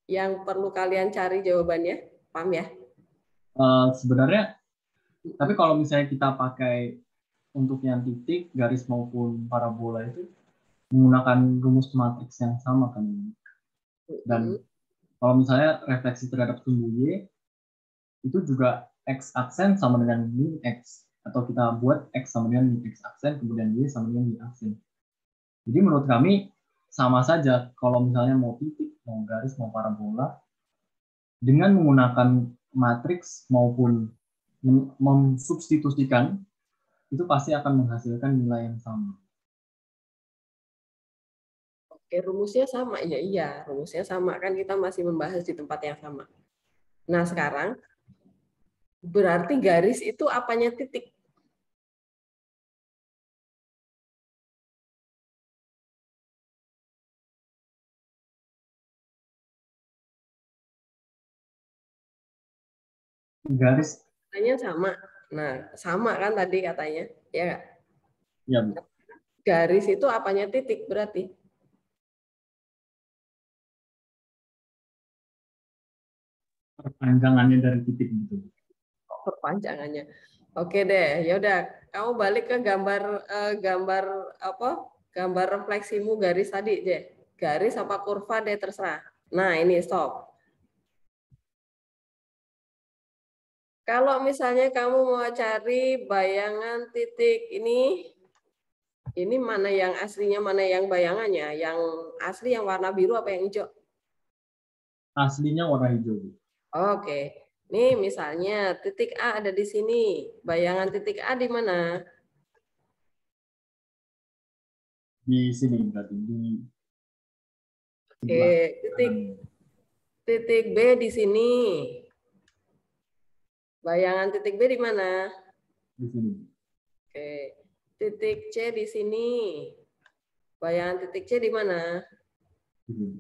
Yang perlu kalian cari jawabannya? Paham ya? Sebenarnya, tapi kalau misalnya kita pakai untuk yang titik, garis maupun parabola itu menggunakan rumus matriks yang sama kan. Dan kalau misalnya refleksi terhadap sumbu Y itu juga X aksen sama dengan min X, atau kita buat X sama dengan min X aksen kemudian Y sama dengan Y aksen. Jadi menurut kami sama saja kalau misalnya mau titik, mau garis, mau parabola dengan menggunakan matriks maupun mensubstitusikan itu pasti akan menghasilkan nilai yang sama. Oke, rumusnya sama. Ya iya, rumusnya sama. Kan kita masih membahas di tempat yang sama. Nah, sekarang berarti garis itu apanya titik? Garis katanya sama. Nah, sama kan tadi katanya, ya nggak? Ya. Garis itu apanya titik berarti? Perpanjangannya dari titik gitu. Perpanjangannya. Oke deh, ya udah. Kamu balik ke gambar apa? Gambar refleksimu garis tadi deh. Garis apa kurva deh terserah. Nah, ini stop. Kalau misalnya kamu mau cari bayangan titik ini, Ini mana yang aslinya, mana yang bayangannya? Yang asli yang warna biru apa yang hijau? Aslinya warna hijau. Oke. Nih misalnya titik A ada di sini. Bayangan titik A di mana? Di sini berarti di Oke, titik B di sini. Bayangan titik B di mana? di sini. Oke. Titik C di sini. Bayangan titik C di mana? Di sini.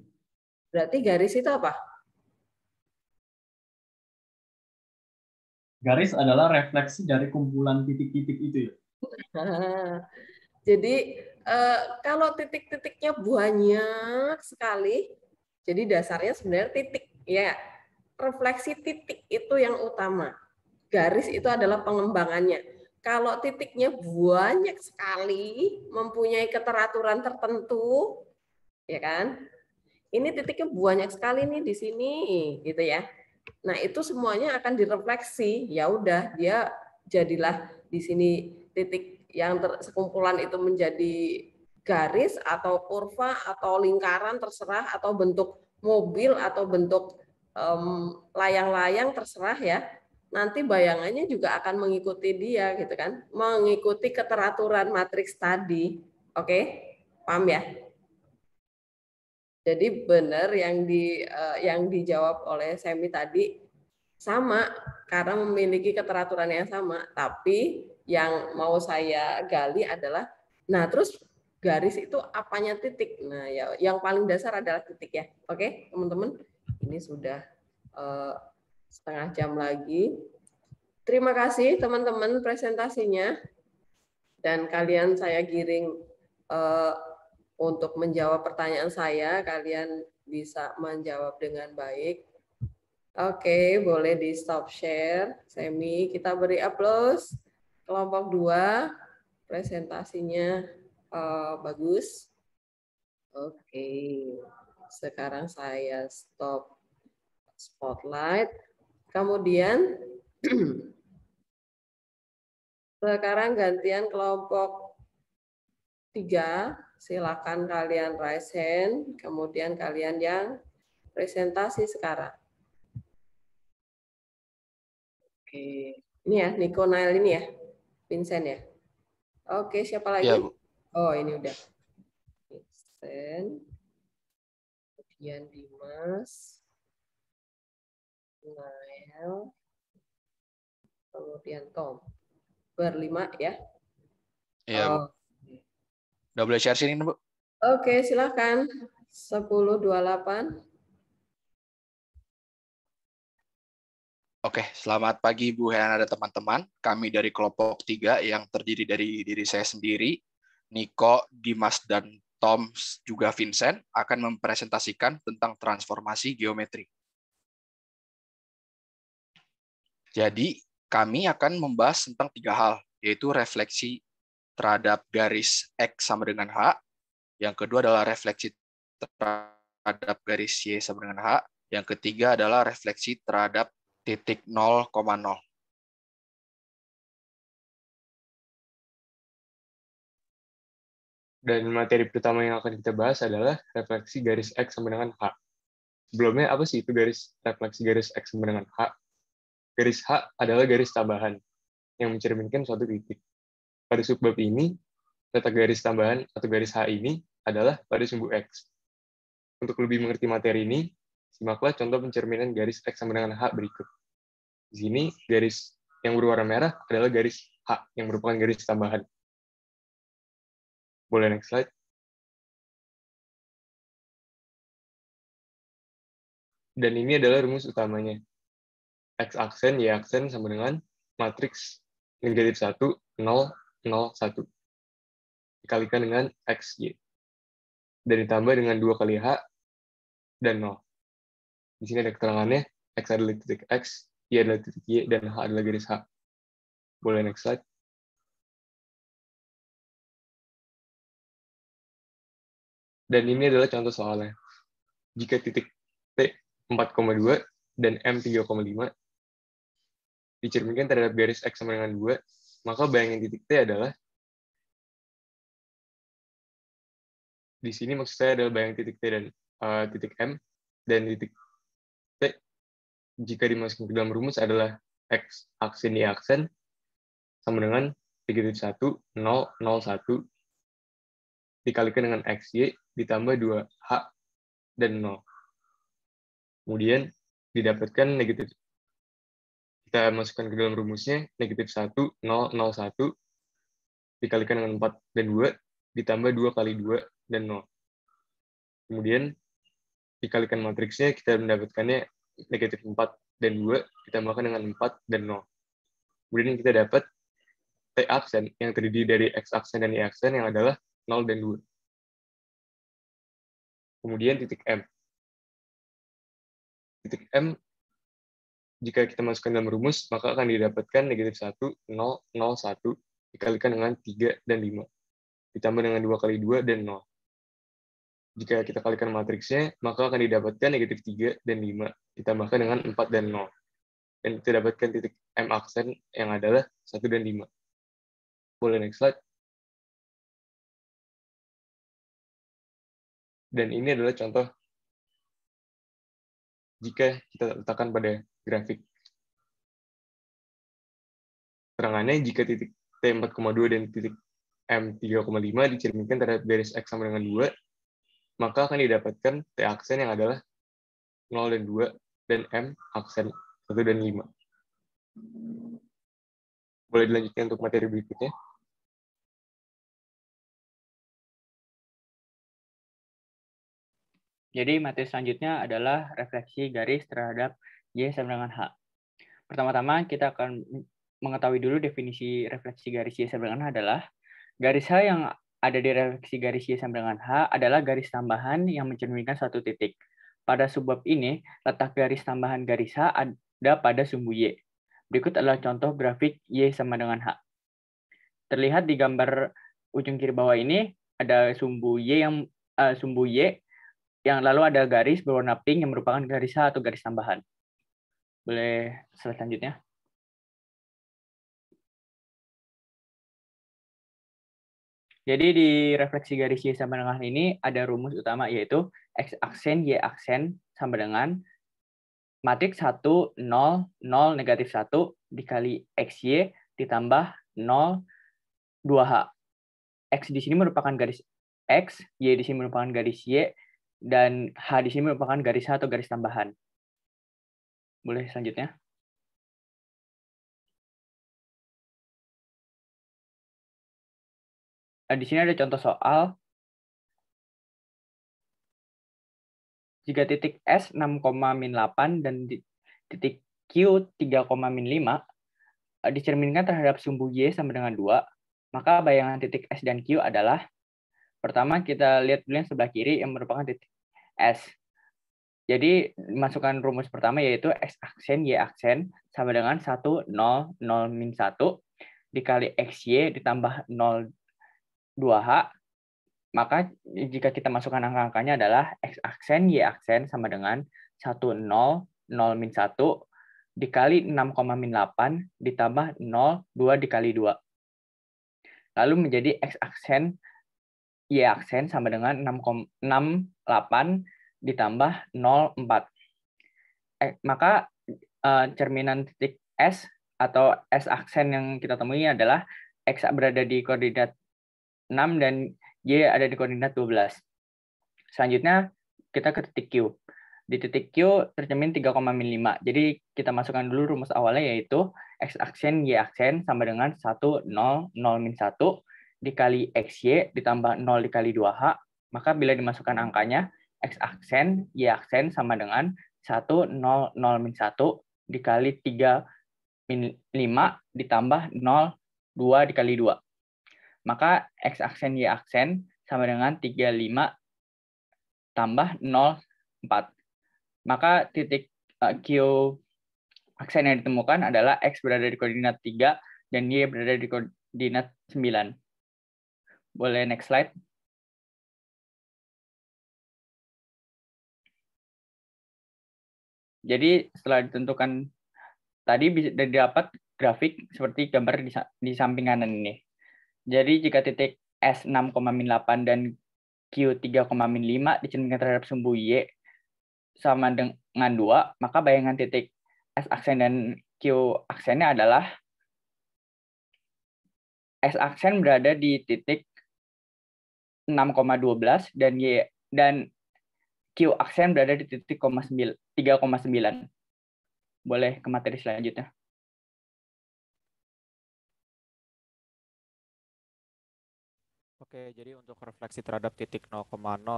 Berarti garis itu apa? Garis adalah refleksi dari kumpulan titik-titik itu ya. Jadi kalau titik-titiknya banyak sekali, jadi dasarnya sebenarnya titik ya. Refleksi titik itu yang utama. Garis itu adalah pengembangannya. Kalau titiknya banyak sekali, mempunyai keteraturan tertentu, ya kan? Ini titiknya banyak sekali nih di sini, gitu ya. Nah, itu semuanya akan direfleksi. Ya udah, dia jadilah di sini titik yang sekumpulan itu menjadi garis atau kurva atau lingkaran terserah, atau bentuk mobil atau bentuk layang-layang terserah ya. Nanti bayangannya juga akan mengikuti dia gitu kan, mengikuti keteraturan matriks tadi. Oke, paham ya? Jadi benar yang dijawab oleh Semi tadi sama, karena memiliki keteraturan yang sama. Tapi yang mau saya gali adalah, nah terus garis itu apanya titik? Nah ya, yang paling dasar adalah titik ya. Oke teman-teman, ini sudah setengah jam lagi. Terima kasih teman-teman presentasinya. Dan kalian saya giring untuk menjawab pertanyaan saya. Kalian bisa menjawab dengan baik. Oke, boleh di stop share. Semi, kita beri aplaus. Kelompok 2, presentasinya bagus. Oke, sekarang saya stop spotlight. Kemudian, sekarang gantian kelompok 3. Silakan kalian raise hand. Kemudian kalian yang presentasi sekarang. Oke, ini ya, Nico Nail ini ya, Vincent ya. Oke, siapa lagi? Ya, Bu. Oh, ini udah. Vincent, kemudian Dimas, Nail, kemudian Tom. Berlima ya? Iya, Bu. Udah boleh share sini, Bu? Oke, silakan. 10.28. Oke, selamat pagi Bu Helena dan teman-teman. Kami dari kelompok 3 yang terdiri dari diri saya sendiri, Niko, Dimas, dan Tom, juga Vincent, akan mempresentasikan tentang transformasi geometri. Jadi, kami akan membahas tentang 3 hal, yaitu refleksi terhadap garis X sama dengan H, yang kedua adalah refleksi terhadap garis Y sama dengan H, yang ketiga adalah refleksi terhadap titik 0,0. Dan materi pertama yang akan kita bahas adalah refleksi garis X sama dengan H. Sebelumnya, apa sih itu refleksi garis X sama dengan H? Garis H adalah garis tambahan yang mencerminkan suatu titik. Pada subbab ini, letak garis tambahan atau garis H ini adalah pada sumbu X. Untuk lebih mengerti materi ini, simaklah contoh pencerminan garis X sama dengan H berikut. Di sini, garis yang berwarna merah adalah garis H, yang merupakan garis tambahan. Boleh next slide. Dan ini adalah rumus utamanya. X aksen, Y aksen sama dengan matriks negatif 1, 0, 0, 1. Dikalikan dengan X, Y. Dan ditambah dengan 2 kali H dan 0. Di sini ada keterangannya, X adalah titik X, Y adalah titik Y, dan H adalah garis H. Boleh next slide. Dan ini adalah contoh soalnya. Jika titik T 4,2 dan M 3,5 dicerminkan terhadap garis X sama dengan 2, maka bayangan titik T adalah di sini maksud saya adalah bayang titik T dan titik M, dan titik T jika dimasukkan ke dalam rumus adalah X aksen Y aksen sama dengan negatif 1, 0, 0, 1 dikalikan dengan XY ditambah 2H dan 0. Kemudian didapatkan negatif, kita masukkan ke dalam rumusnya, negatif 1, 0, 0, 1 dikalikan dengan 4 dan 2 ditambah 2 kali 2 dan 0. Kemudian dikalikan matriksnya, kita mendapatkannya negatif 4 dan 2 ditambahkan dengan 4 dan 0. Kemudian kita dapat T aksen yang terdiri dari X aksen dan Y aksen yang adalah 0 dan 2. Kemudian titik M. Titik M, jika kita masukkan dalam rumus, maka akan didapatkan negatif 1, 0, 0, 1 dikalikan dengan 3 dan 5. Ditambah dengan 2 kali 2 dan 0. Jika kita kalikan matriksnya, maka akan didapatkan negatif 3 dan 5, ditambahkan dengan 4 dan 0. Dan kita dapatkan titik M aksen yang adalah 1 dan 5. Boleh next slide. Dan ini adalah contoh jika kita letakkan pada grafik. Terangannya, jika titik T 4,2 dan titik M 3,5 dicerminkan terhadap garis X sama dengan 2, maka akan didapatkan T aksen yang adalah 0 dan 2, dan M aksen 1 dan 5. Boleh dilanjutkan untuk materi berikutnya. Jadi materi selanjutnya adalah refleksi garis terhadap Y sama dengan H. Pertama-tama kita akan mengetahui dulu definisi refleksi garis Y sama dengan H adalah garis H yang ada di refleksi garis Y sama dengan H adalah garis tambahan yang mencerminkan suatu titik. Pada subbab ini, letak garis tambahan garis H ada pada sumbu Y. Berikut adalah contoh grafik Y sama dengan H. Terlihat di gambar ujung kiri bawah ini ada sumbu Y yang lalu ada garis berwarna pink yang merupakan garis H atau garis tambahan. Boleh slide selanjutnya. Jadi di refleksi garis Y sama dengan ini ada rumus utama yaitu X aksen Y aksen sama dengan matriks 1, 0, 0, negatif 1 dikali XY ditambah 0, 2H. X di sini merupakan garis X, Y di sini merupakan garis Y, dan H di sini merupakan garis H atau garis tambahan. Boleh selanjutnya. Di sini ada contoh soal. Jika titik S 6,-8 dan titik Q 3,-5 dicerminkan terhadap sumbu Y sama dengan 2, maka bayangan titik S dan Q adalah, pertama kita lihat dulu yang sebelah kiri yang merupakan titik S. Jadi masukkan rumus pertama yaitu X aksen Y aksen sama dengan 1, 0, 0, min 1 dikali XY ditambah 0, 2H, maka jika kita masukkan angka-angkanya adalah X aksen Y aksen sama dengan 1, 0, 0, min 1 dikali 6,-8 ditambah 0, 2 dikali 2. Lalu menjadi X aksen Y aksen sama dengan 6,8 ditambah 0, 4. Maka cerminan titik S atau S aksen yang kita temui adalah X berada di koordinat 6 dan Y ada di koordinat 12. Selanjutnya kita ke titik Q. Di titik Q tercermin 3,-5. Jadi kita masukkan dulu rumus awalnya yaitu X aksen Y aksen sama dengan 1, 0, 0, min 1 dikali XY ditambah 0 dikali 2H. Maka bila dimasukkan angkanya, X aksen Y aksen sama dengan 1, 0, 0, min 1 dikali 3, min 5 ditambah 0, 2 dikali 2. Maka X aksen Y aksen sama dengan 35 tambah 0, 4. Maka titik Q aksen yang ditemukan adalah X berada di koordinat 3 dan Y berada di koordinat 9. Boleh next slide. Jadi setelah ditentukan tadi bisa didapat grafik seperti gambar di samping kanan ini. Jadi jika titik S 6,-8 dan Q 3,5 dicerminkan terhadap sumbu Y sama dengan 2, maka bayangan titik S aksen dan Q aksennya adalah S aksen berada di titik 6,12 dan Q aksen berada di titik 3,9. Boleh ke materi selanjutnya. Oke, jadi untuk refleksi terhadap titik 0,0,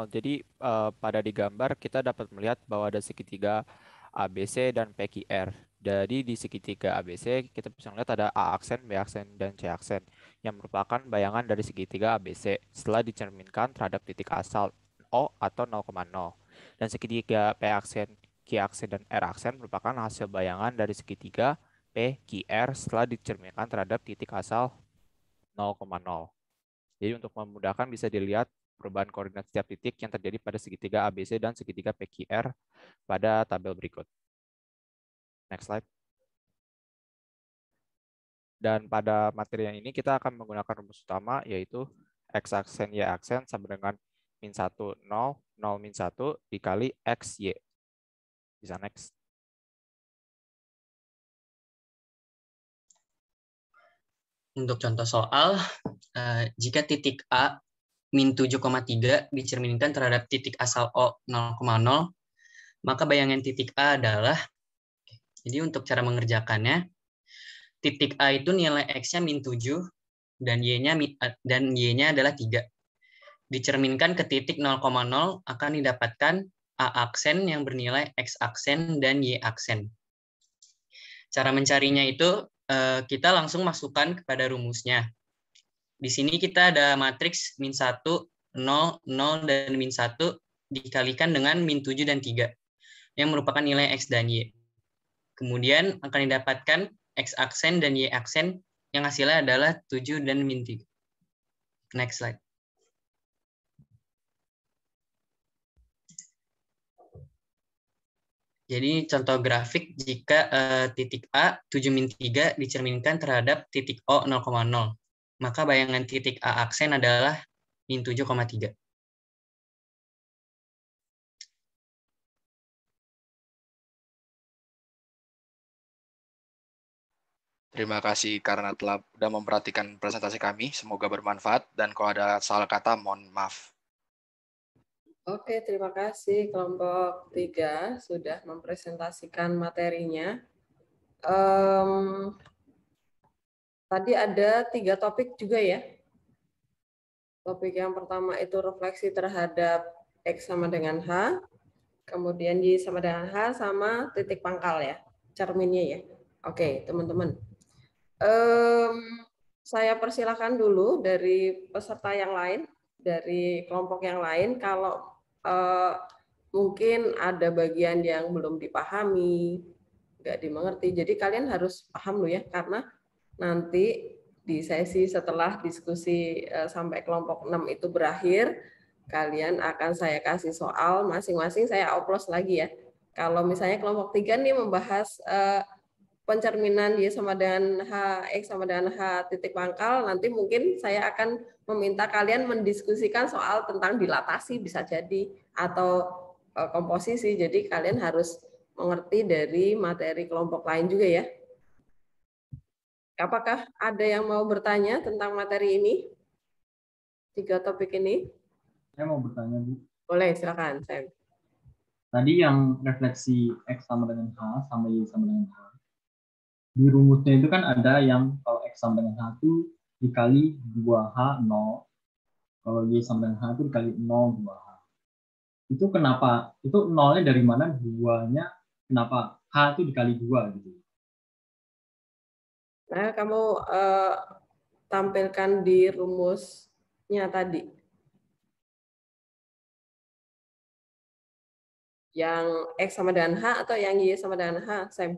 jadi pada digambar kita dapat melihat bahwa ada segitiga ABC dan PQR. Jadi di segitiga ABC kita bisa melihat ada A aksen, B aksen, dan C aksen yang merupakan bayangan dari segitiga ABC setelah dicerminkan terhadap titik asal O atau 0,0. Dan segitiga P aksen, Q aksen, dan R aksen merupakan hasil bayangan dari segitiga PQR setelah dicerminkan terhadap titik asal 0,0. Jadi untuk memudahkan bisa dilihat perubahan koordinat setiap titik yang terjadi pada segitiga ABC dan segitiga PQR pada tabel berikut. Next slide. Dan pada materi yang ini kita akan menggunakan rumus utama yaitu X aksen Y aksen sama dengan min 1, 0, 0 min 1 dikali XY. Bisa next. Untuk contoh soal, jika titik A min 7,3 dicerminkan terhadap titik asal O 0,0, maka bayangan titik A adalah, jadi untuk cara mengerjakannya, titik A itu nilai X-nya min 7 dan Y-nya adalah 3. Dicerminkan ke titik 0,0 akan didapatkan A aksen yang bernilai X aksen dan Y aksen. Cara mencarinya itu kita langsung masukkan kepada rumusnya. Di sini kita ada matriks min 1, 0, 0, dan min 1 dikalikan dengan min 7 dan 3 yang merupakan nilai X dan Y. Kemudian akan didapatkan X aksen dan Y aksen yang hasilnya adalah 7 dan min 3. Next slide. Jadi contoh grafik jika titik A 7 min 3 dicerminkan terhadap titik O 0,0. Maka bayangan titik A aksen adalah min 7,3. Terima kasih karena telah memperhatikan presentasi kami. Semoga bermanfaat dan kalau ada salah kata mohon maaf. Oke, terima kasih kelompok 3 sudah mempresentasikan materinya. Tadi ada 3 topik juga ya. Topik yang pertama itu refleksi terhadap X sama dengan H, kemudian Y sama dengan H, sama titik pangkal ya, cerminnya ya. Oke, teman-teman. Saya persilakan dulu dari peserta yang lain, dari kelompok yang lain, kalau mungkin ada bagian yang belum dipahami, nggak dimengerti. Jadi kalian harus paham loh ya, karena nanti di sesi setelah diskusi sampai kelompok 6 itu berakhir, kalian akan saya kasih soal masing-masing, saya oplos lagi ya. Kalau misalnya kelompok 3 nih membahas pencerminan Y sama dengan H, X sama dengan H titik pangkal, nanti mungkin saya akan meminta kalian mendiskusikan soal tentang dilatasi bisa jadi, atau komposisi, jadi kalian harus mengerti dari materi kelompok lain juga ya. Apakah ada yang mau bertanya tentang materi ini? 3 topik ini? Saya mau bertanya, Bu. Boleh, silakan. Tadi yang refleksi X sama dengan H, sama Y sama dengan H. Di rumusnya itu kan ada yang kalau X sama dengan H itu dikali 2H, 0. Kalau Y sama dengan H itu dikali 0, 2H. Itu kenapa? Itu 0-nya dari mana? 2-nya kenapa? H itu dikali 2 gitu. Nah, kamu tampilkan di rumusnya tadi. Yang X sama dengan H atau yang Y sama dengan H, Sam?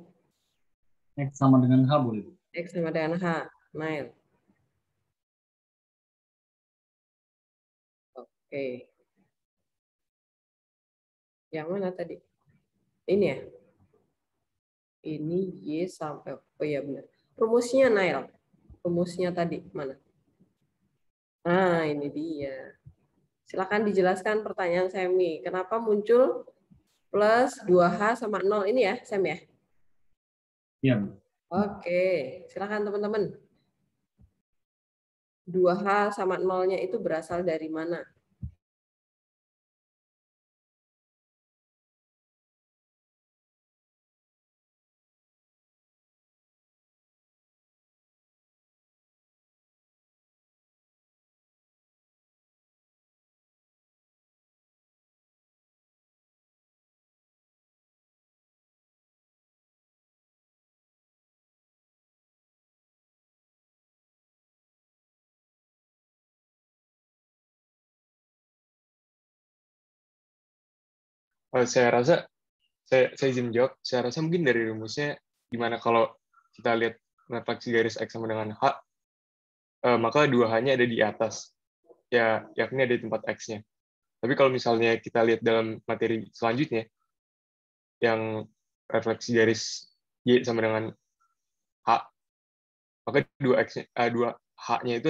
X sama dengan H boleh. X sama dengan H, Nail. Oke. Yang mana tadi? Ini ya? Ini Y sampai, oh iya benar. Rumusnya, Nail. Rumusnya tadi mana? Nah, ini dia. Silakan dijelaskan pertanyaan Semi. Kenapa muncul plus 2H sama 0 ini ya, Sem ya? Iya. Oke, silakan teman-teman. 2H sama 0-nya itu berasal dari mana? Saya rasa, saya izin jawab, saya rasa mungkin dari rumusnya, gimana kalau kita lihat refleksi garis X sama dengan H, maka 2H-nya ada di atas, ya yakni ada di tempat X-nya. Tapi kalau misalnya kita lihat dalam materi selanjutnya, yang refleksi garis Y sama dengan H, maka 2H-nya itu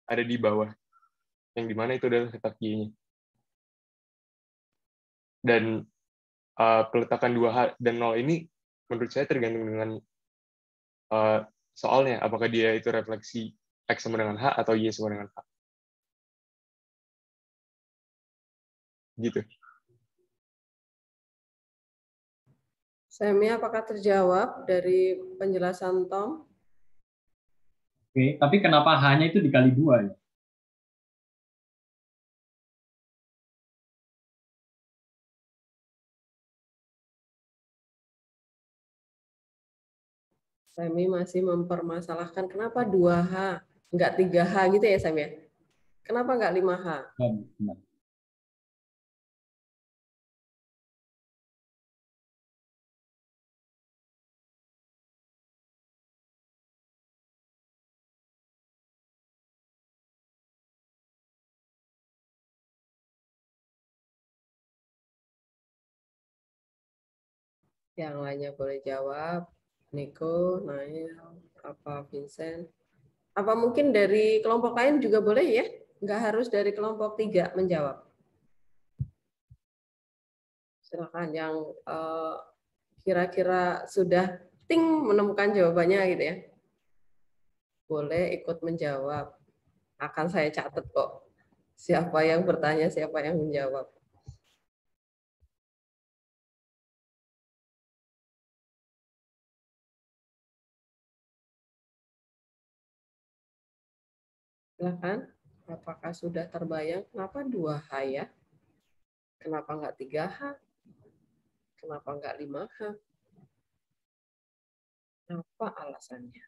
ada di bawah, yang dimana itu adalah letak Y-nya. Dan peletakan 2H dan 0 ini menurut saya tergantung dengan soalnya, apakah dia itu refleksi X sama dengan H atau Y sama dengan H. Gitu. Semi, apakah terjawab dari penjelasan Tom? Oke, tapi kenapa H-nya itu dikali 2 ya? Semi masih mempermasalahkan kenapa 2H, enggak 3H gitu ya, Semi ya? Kenapa enggak 5H? Benar. Yang lainnya boleh jawab. Niko, Nail, apa Vincent. Apa mungkin dari kelompok lain juga boleh ya? Nggak harus dari kelompok 3 menjawab. Silakan yang kira-kira sudah ting menemukan jawabannya gitu ya. Boleh ikut menjawab. Akan saya catat kok. Siapa yang bertanya, siapa yang menjawab. Silakan. Apakah sudah terbayang kenapa 2H ya? Kenapa enggak 3H? Kenapa enggak 5H? Apa alasannya?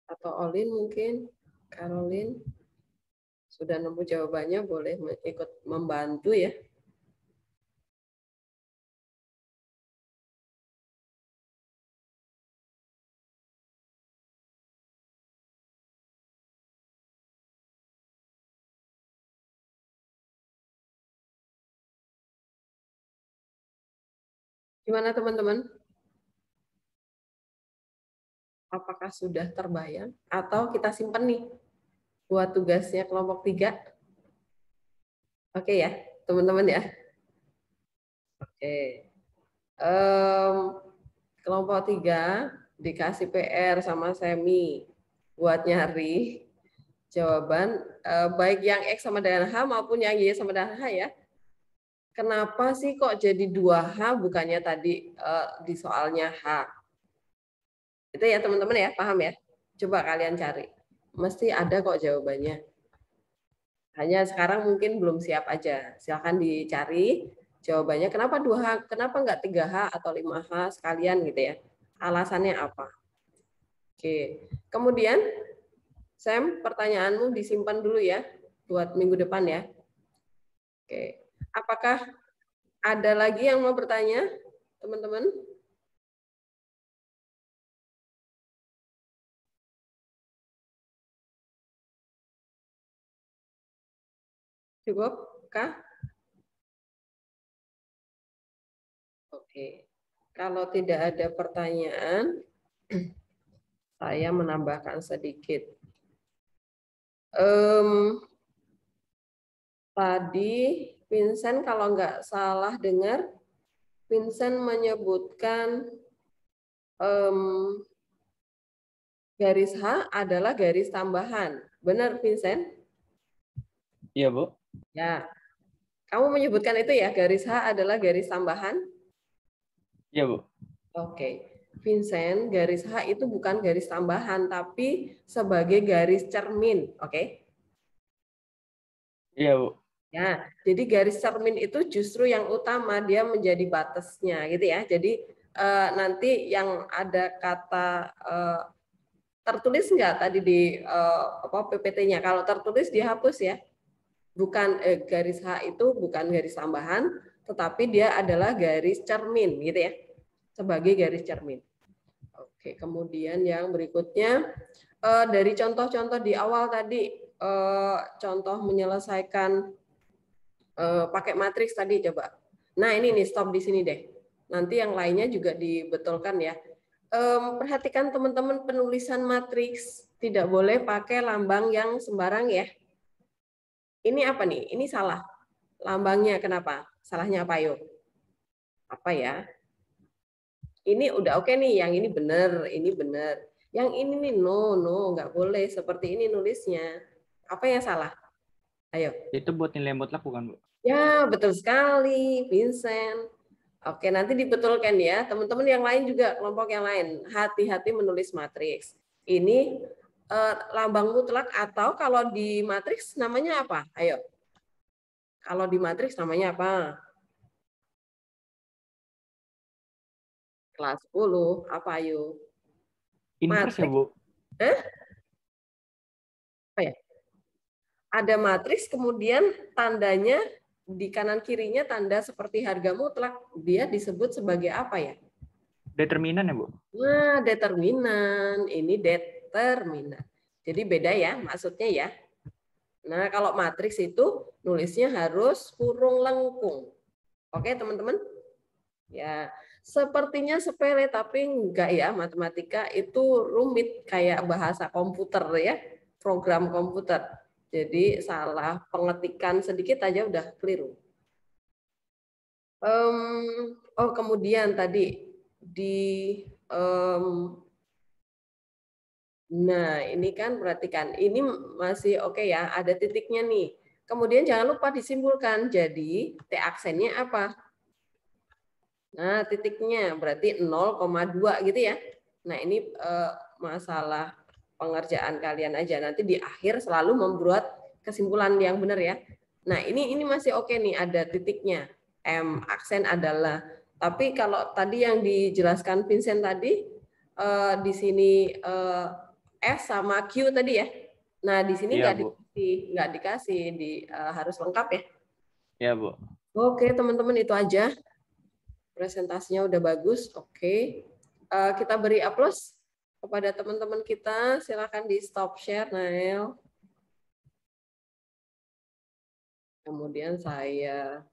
Atau Olin mungkin, Caroline, sudah nemu jawabannya, boleh ikut membantu ya. Gimana teman-teman? Apakah sudah terbayang? Atau kita simpen nih buat tugasnya kelompok 3? Oke ya, teman-teman ya. Oke. Kelompok 3 dikasih PR sama Semi buat nyari jawaban baik yang X sama dengan H maupun yang Y sama dengan H ya. Kenapa sih kok jadi 2H bukannya tadi di soalnya H? Itu ya teman-teman ya, paham ya? Coba kalian cari. Mesti ada kok jawabannya. Hanya sekarang mungkin belum siap aja. Silahkan dicari jawabannya. Kenapa 2H? Kenapa enggak 3H atau 5H sekalian gitu ya? Alasannya apa? Oke. Kemudian, Sam, pertanyaanmu disimpan dulu ya buat minggu depan ya. Oke. Apakah ada lagi yang mau bertanya, teman-teman? Cukup, Kak? Oke. Kalau tidak ada pertanyaan, saya menambahkan sedikit. Tadi Vincent kalau nggak salah dengar, Vincent menyebutkan garis H adalah garis tambahan. Benar, Vincent? Iya, Bu. Ya. Kamu menyebutkan itu ya, garis H adalah garis tambahan? Iya, Bu. Oke. Vincent, garis H itu bukan garis tambahan, tapi sebagai garis cermin. Oke? Iya, Bu. Ya, jadi garis cermin itu justru yang utama, dia menjadi batasnya, gitu ya. Jadi nanti yang ada kata tertulis nggak tadi di PPT-nya? Kalau tertulis dihapus ya. Bukan garis H itu bukan garis tambahan, tetapi dia adalah garis cermin, gitu ya. Sebagai garis cermin. Oke, kemudian yang berikutnya dari contoh-contoh di awal tadi, contoh menyelesaikan pakai matriks tadi coba. Nah ini nih stop di sini deh. Nanti yang lainnya juga dibetulkan ya. Perhatikan teman-teman penulisan matriks tidak boleh pakai lambang yang sembarang ya. Ini apa nih? Ini salah. Lambangnya kenapa? Salahnya apa yuk? Apa ya? Ini udah oke nih, yang ini benar, ini benar. Yang ini nih no, nggak boleh seperti ini nulisnya. Apa yang salah? Ayo. Itu buat nilai mutlak bukan, Bu? Ya, betul sekali, Vincent. Oke, nanti dibetulkan ya. Teman-teman yang lain juga, kelompok yang lain, hati-hati menulis matriks. Ini lambang mutlak atau kalau di matriks namanya apa? Ayo. Kalau di matriks namanya apa? Kelas 10, apa ayo? Inverse ya, Bu? Hah? Apa ya? Ada matriks, kemudian tandanya di kanan kirinya tanda seperti harga mutlak. Dia disebut sebagai apa ya? Determinan ya, Bu? Nah, determinan. Ini determinan. Jadi beda ya maksudnya ya. Nah, kalau matriks itu nulisnya harus kurung lengkung. Oke, teman-teman? Ya, sepertinya sepele tapi enggak ya, matematika itu rumit kayak bahasa komputer ya, program komputer. Jadi salah pengetikan sedikit aja udah keliru. Oh, kemudian tadi di nah, ini kan perhatikan, ini masih oke ya, ada titiknya nih. Kemudian jangan lupa disimpulkan. Jadi T aksennya apa? Nah, titiknya berarti 0,2 gitu ya. Nah, ini masalah pengerjaan kalian aja. Nanti di akhir selalu membuat kesimpulan yang benar ya. Nah, ini masih oke nih, ada titiknya. M aksen adalah. Tapi kalau tadi yang dijelaskan Vincent tadi, di sini S sama Q tadi ya. Nah, di sini Iya, nggak dikasih, harus lengkap ya. Iya, Bu. Oke, teman-teman itu aja. Presentasinya udah bagus. Oke. Kita beri aplaus kepada teman-teman kita. Silakan di stop share, Nael. Kemudian saya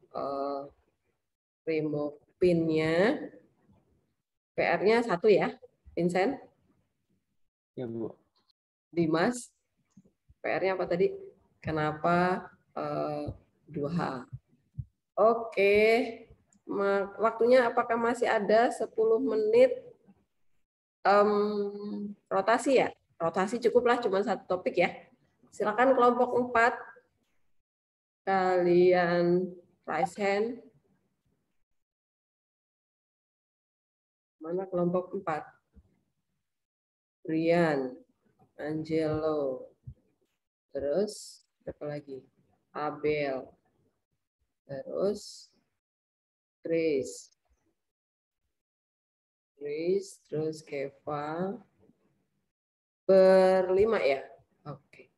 remove pin-nya. PR-nya 1 ya, Vincent. Ya, Bu. Dimas, PR-nya apa tadi? Kenapa 2H? Oke. Waktunya apakah masih ada 10 menit? Rotasi ya? Rotasi cukuplah, cuma satu topik ya. Silakan kelompok 4. Kalian raise hand. Mana kelompok 4? Brian, Angelo, terus apa lagi? Abel, terus Grace, terus Keva, berlima ya? Oke.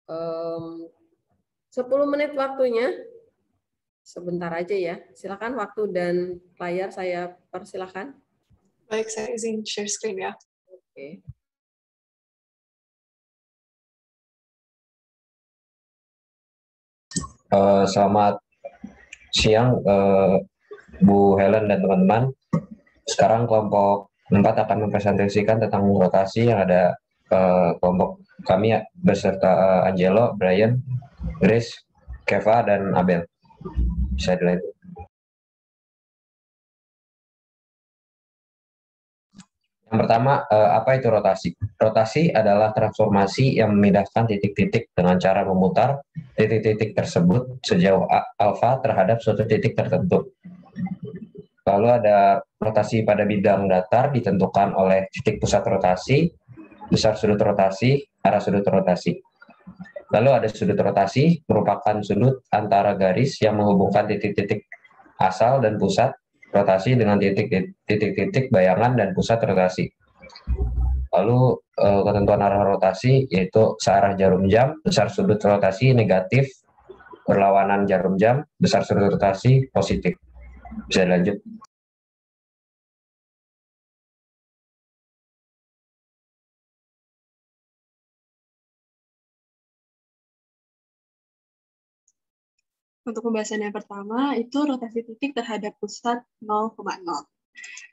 10 menit waktunya. Sebentar aja ya. Silakan waktu dan layar saya persilakan. Baik, saya izin share screen ya. Oke. Selamat siang Bu Helen dan teman-teman. Sekarang kelompok 4 akan mempresentasikan tentang rotasi yang ada kelompok kami beserta Angelo, Brian, Grace, Keva, dan Abel. Bisa dilanjut. Yang pertama, apa itu rotasi? Rotasi adalah transformasi yang memindahkan titik-titik dengan cara memutar titik-titik tersebut sejauh alfa terhadap suatu titik tertentu. Lalu ada rotasi pada bidang datar ditentukan oleh titik pusat rotasi, besar sudut rotasi, arah sudut rotasi. Lalu ada sudut rotasi, merupakan sudut antara garis yang menghubungkan titik-titik asal dan pusat rotasi dengan titik-titik bayangan dan pusat rotasi. Lalu ketentuan arah rotasi yaitu searah jarum jam, besar sudut rotasi negatif, berlawanan jarum jam, besar sudut rotasi positif. Bisa dilanjut. Untuk pembahasan yang pertama, itu rotasi titik terhadap pusat 0,0.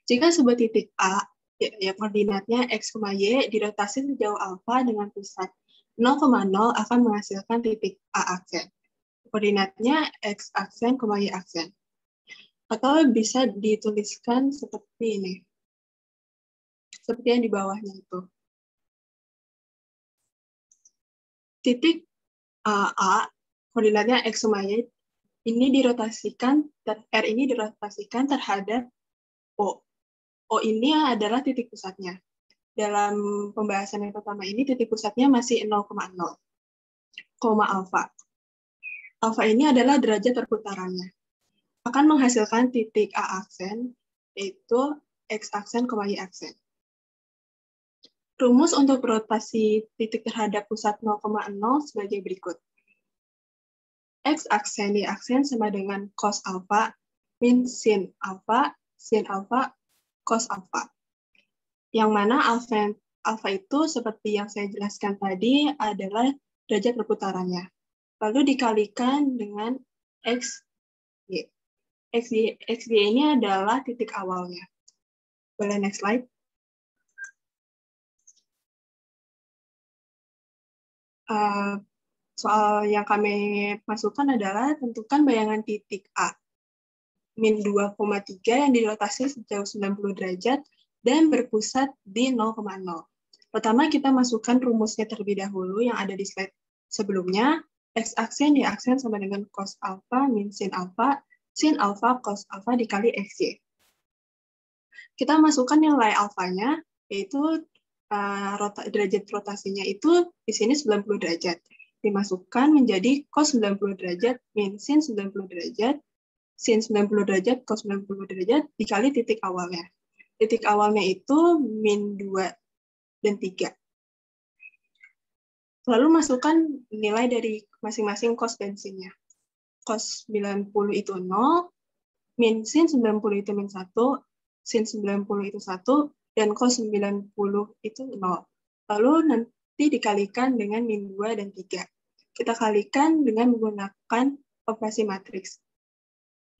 Jika sebuah titik A, ya koordinatnya X, Y, dirotasi sejauh alfa dengan pusat 0,0 akan menghasilkan titik A aksen. Koordinatnya X aksen, Y aksen. Atau bisa dituliskan seperti ini. Seperti yang di bawahnya itu. Titik A, koordinatnya X, Y, ini dirotasikan, R ini dirotasikan terhadap O. O ini adalah titik pusatnya. Dalam pembahasan yang pertama ini, titik pusatnya masih 0,0, alfa. Alfa ini adalah derajat perputarannya. Akan menghasilkan titik A aksen, yaitu X aksen, Y aksen. Rumus untuk rotasi titik terhadap pusat 0,0 sebagai berikut. X aksen, Y aksen sama dengan cos alfa min sin alfa, cos alfa. Yang mana alfa itu seperti yang saya jelaskan tadi adalah derajat perputarannya. Lalu dikalikan dengan XY. XY ini adalah titik awalnya. Boleh next slide. Soal yang kami masukkan adalah tentukan bayangan titik A min 2,3 yang dirotasi sejauh 90 derajat dan berpusat di 0,0. Pertama kita masukkan rumusnya terlebih dahulu yang ada di slide sebelumnya. X aksen, Y aksen sama dengan cos alfa min sin alfa cos alfa dikali XY. Kita masukkan nilai alfanya, yaitu derajat rotasinya itu di sini 90 derajat. Dimasukkan menjadi cos 90 derajat min sin 90 derajat, sin 90 derajat, cos 90 derajat, dikali titik awalnya. Titik awalnya itu min 2 dan 3. Lalu masukkan nilai dari masing-masing cos dan sinnya. Cos 90 itu 0, min sin 90 itu min 1, sin 90 itu 1, dan cos 90 itu 0. Lalu nanti dikalikan dengan min 2 dan 3. Kita kalikan dengan menggunakan operasi matriks.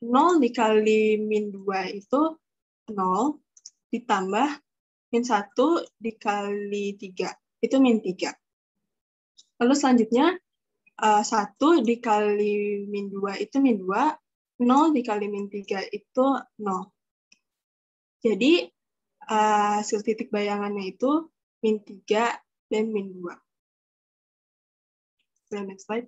0 dikali min 2 itu 0, ditambah min 1 dikali 3, itu min 3. Lalu selanjutnya, 1 dikali min 2 itu min 2, 0 dikali min 3 itu 0. Jadi, hasil titik bayangannya itu min 3 dan min 2. Next slide.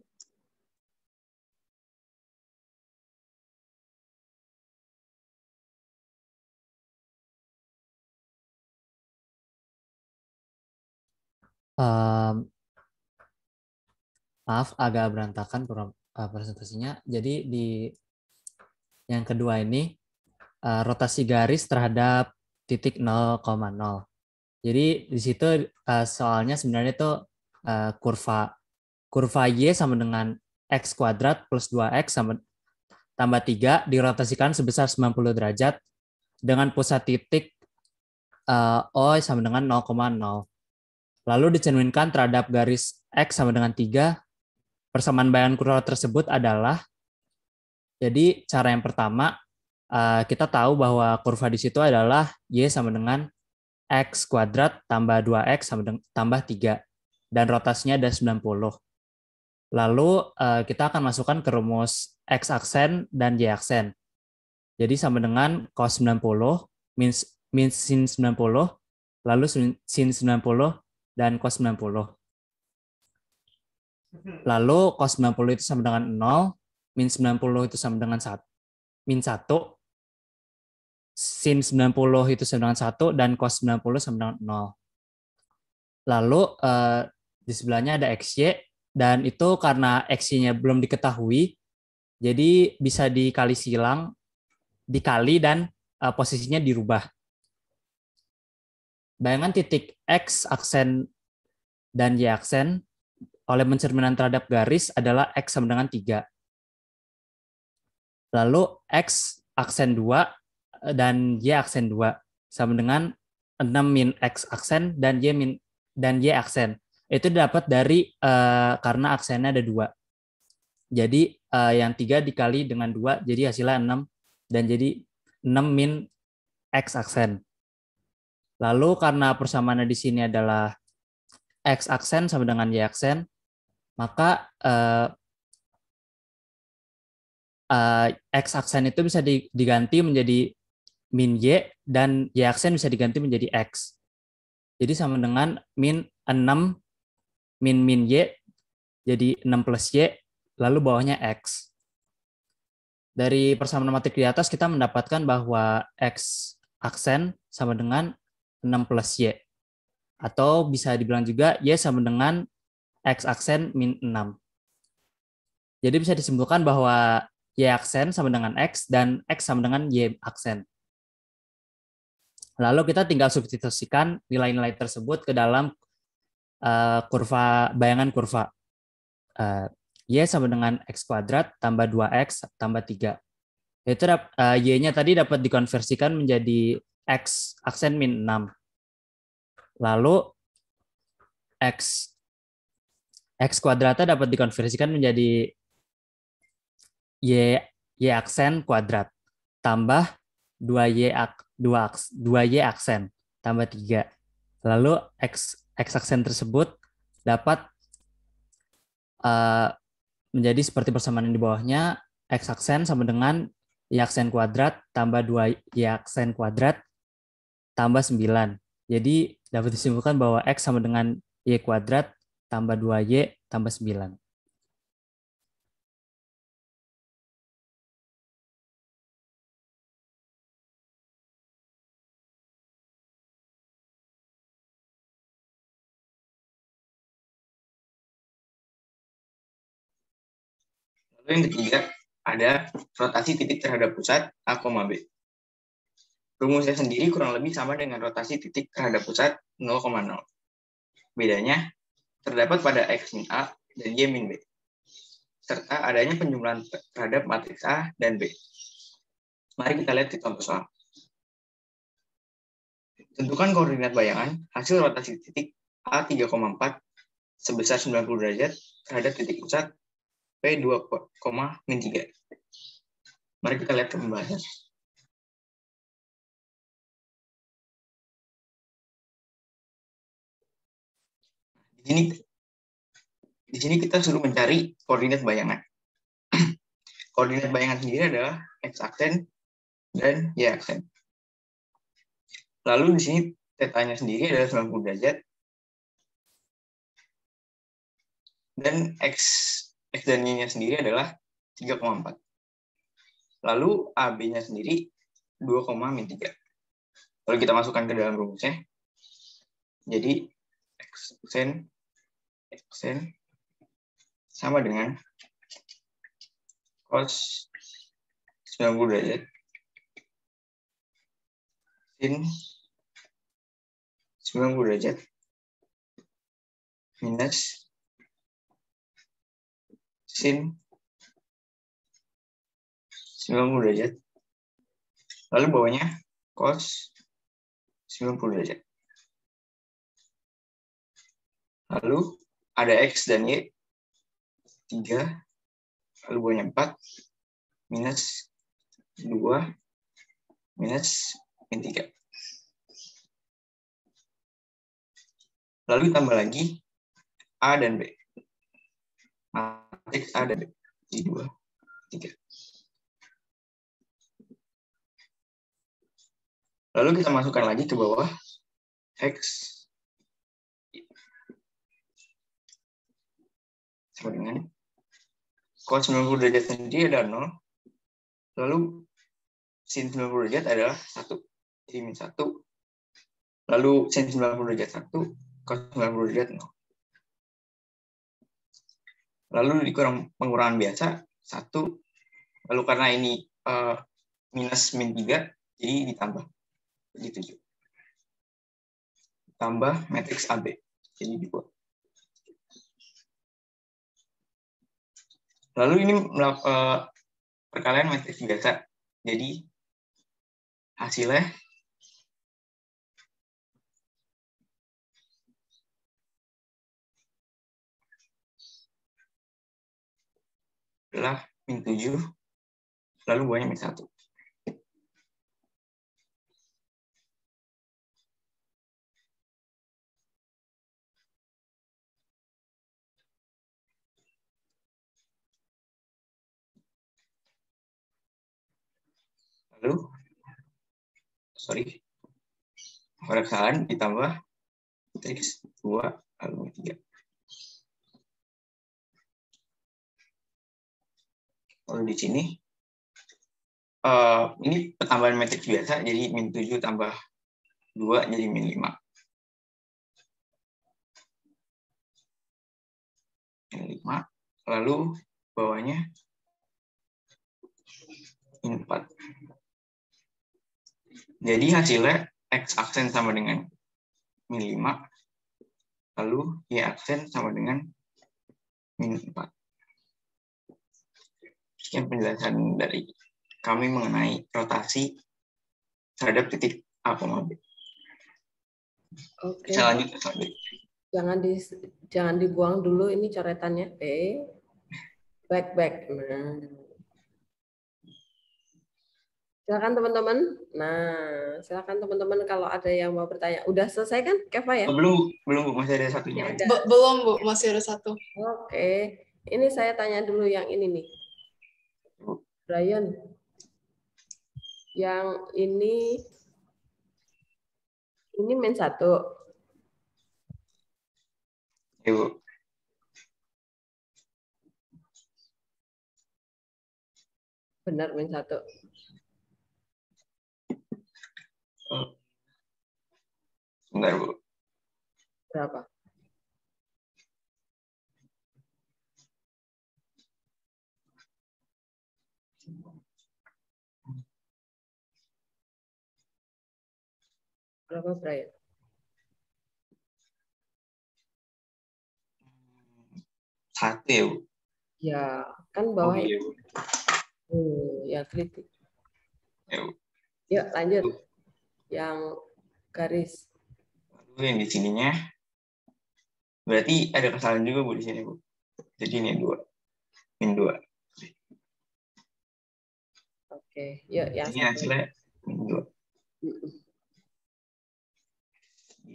Maaf, agak berantakan presentasinya. Jadi di yang kedua ini, rotasi garis terhadap titik 0,0. Jadi di situ soalnya sebenarnya itu kurva Y sama dengan X kuadrat plus 2X tambah 3 dirotasikan sebesar 90 derajat dengan pusat titik O sama dengan 0,0. Lalu dicerminkan terhadap garis X sama dengan 3. Persamaan bayangan kurva tersebut adalah, jadi cara yang pertama, kita tahu bahwa kurva di situ adalah Y sama dengan X kuadrat tambah 2X tambah 3. Dan rotasinya ada 90. Lalu kita akan masukkan ke rumus X aksen dan Y aksen. Jadi sama dengan cos 90 min sin 90, lalu sin 90 dan cos 90. Lalu cos 90 itu sama dengan 0, min 90 itu sama dengan min 1, sin 90 itu sama dengan 1, dan cos 90 sama dengan 0. Lalu di sebelahnya ada XY, dan itu karena XY-nya belum diketahui, jadi bisa dikali dan posisinya dirubah. Bayangan titik X aksen dan Y aksen oleh pencerminan terhadap garis adalah X sama dengan 3. Lalu X aksen 2 dan Y aksen 2 sama dengan 6 min X aksen dan Y aksen. Itu dapat dari karena aksennya ada 2. Jadi yang 3 dikali dengan 2, jadi hasilnya 6, dan jadi 6 min X aksen. Lalu karena persamaannya di sini adalah X aksen sama dengan Y aksen, maka X aksen itu bisa diganti menjadi min Y, dan Y aksen bisa diganti menjadi X. Jadi sama dengan min 6 min Y, jadi 6 plus Y, lalu bawahnya X. Dari persamaan matrik di atas kita mendapatkan bahwa X aksen sama dengan 6 plus Y. Atau bisa dibilang juga Y sama dengan X aksen min 6. Jadi bisa disimpulkan bahwa Y aksen sama dengan X dan X sama dengan Y aksen. Lalu kita tinggal substitusikan nilai-nilai tersebut ke dalam bayangan kurva. Y sama dengan X kuadrat tambah 2X tambah 3. Itu Y-nya tadi dapat dikonversikan menjadi X aksen min 6. Lalu X kuadratnya dapat dikonversikan menjadi Y aksen kuadrat tambah 2Y aksen tambah 3. Lalu X aksen tersebut dapat menjadi seperti persamaan yang di bawahnya. X aksen sama dengan Y aksen kuadrat tambah 2Y aksen kuadrat tambah 9. Jadi dapat disimpulkan bahwa X sama dengan Y kuadrat tambah 2Y tambah 9. Lalu yang ketiga, ada rotasi titik terhadap pusat A, B. Rumusnya sendiri kurang lebih sama dengan rotasi titik terhadap pusat 0,0. Bedanya terdapat pada X min A dan Y min B, serta adanya penjumlahan terhadap matriks A dan B. Mari kita lihat di contoh soal. Tentukan koordinat bayangan hasil rotasi titik A 3,4 sebesar 90 derajat terhadap titik pusat P 2, min 3. Mari kita lihat ke pembahasan. Di sini kita suruh mencari koordinat bayangan. Koordinat bayangan sendiri adalah X aksen dan Y aksen. Lalu di sini θ-nya sendiri adalah 90 derajat dan X dan Y-nya sendiri adalah 3,4. Lalu AB-nya sendiri 2, min 3. Lalu kita masukkan ke dalam rumusnya. Jadi X aksen sama dengan cos 90 derajat sin 90 derajat minus sin 90 derajat, lalu bawahnya cos 90 derajat. Lalu ada X dan Y 3, lalu bawahnya 4, minus 2, minus min 3. Lalu ditambah lagi A dan B. Matriks A dan B. Jadi 2, 3. Lalu kita masukkan lagi ke bawah X sama dengan cos 90 derajat sendiri adalah 0. Lalu sin 90 derajat adalah 1. Jadi min 1. Lalu sin 90 derajat 1, cos 90 derajat 0. Lalu dikurang pengurangan biasa 1. Lalu karena ini minus min 3, jadi ditambah. Jadi 7. Tambah matriks AB. Jadi 2. Lalu ini perkalian matriks biasa. Jadi hasilnya adalah min 7, lalu bawahnya min 1. Lalu, kesalahan ditambah matriks 2, lalu 3. Lalu di sini, ini pertambahan matriks biasa, jadi min 7 tambah 2, jadi min 5. Min 5, lalu bawahnya min 4. Jadi hasilnya X aksen sama dengan min 5, lalu Y aksen sama dengan min 4. Sekian penjelasan dari kami mengenai rotasi terhadap titik A, B. Oke. Selanjutnya. Jangan dibuang dulu ini coretannya. Back. Nah. Silakan teman-teman. Nah, silakan teman-teman kalau ada yang mau bertanya. Udah selesai kan, Keva ya? Belum Bu, masih ada satunya. Belum Bu, masih ada satu. Oke. Ini saya tanya dulu yang ini nih. Brian. Yang ini min 1. Ya, Bu. Benar min 1. Bentar, Bu. Berapa? Berapa, Brian? Satu ya, Bu. Ya, kan bawah iya, itu. Bu. Ya, kritik. Ya, Bu. Yuk, lanjut. Yang garis. Lalu yang di sininya, berarti ada kesalahan juga Bu di sini, Bu. Jadi ini 2. Min 2. Oke, yuk yang ini hasilnya min 2.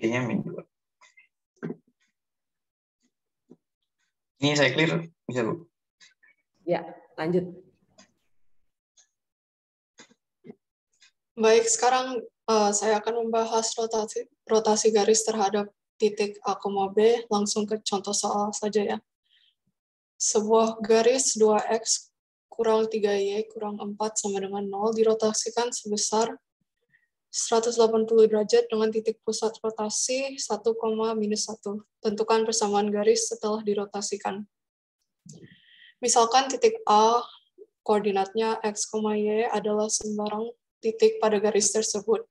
Y-nya min 2. Ini saya clear, bisa Bu? Ya, lanjut. Baik, sekarang saya akan membahas rotasi garis terhadap titik A, B. Langsung ke contoh soal saja ya. Sebuah garis 2X kurang 3Y kurang 4 sama dengan 0 dirotasikan sebesar 180 derajat dengan titik pusat rotasi 1, minus 1. Tentukan persamaan garis setelah dirotasikan. Misalkan titik A, koordinatnya X, Y adalah sembarang titik pada garis tersebut.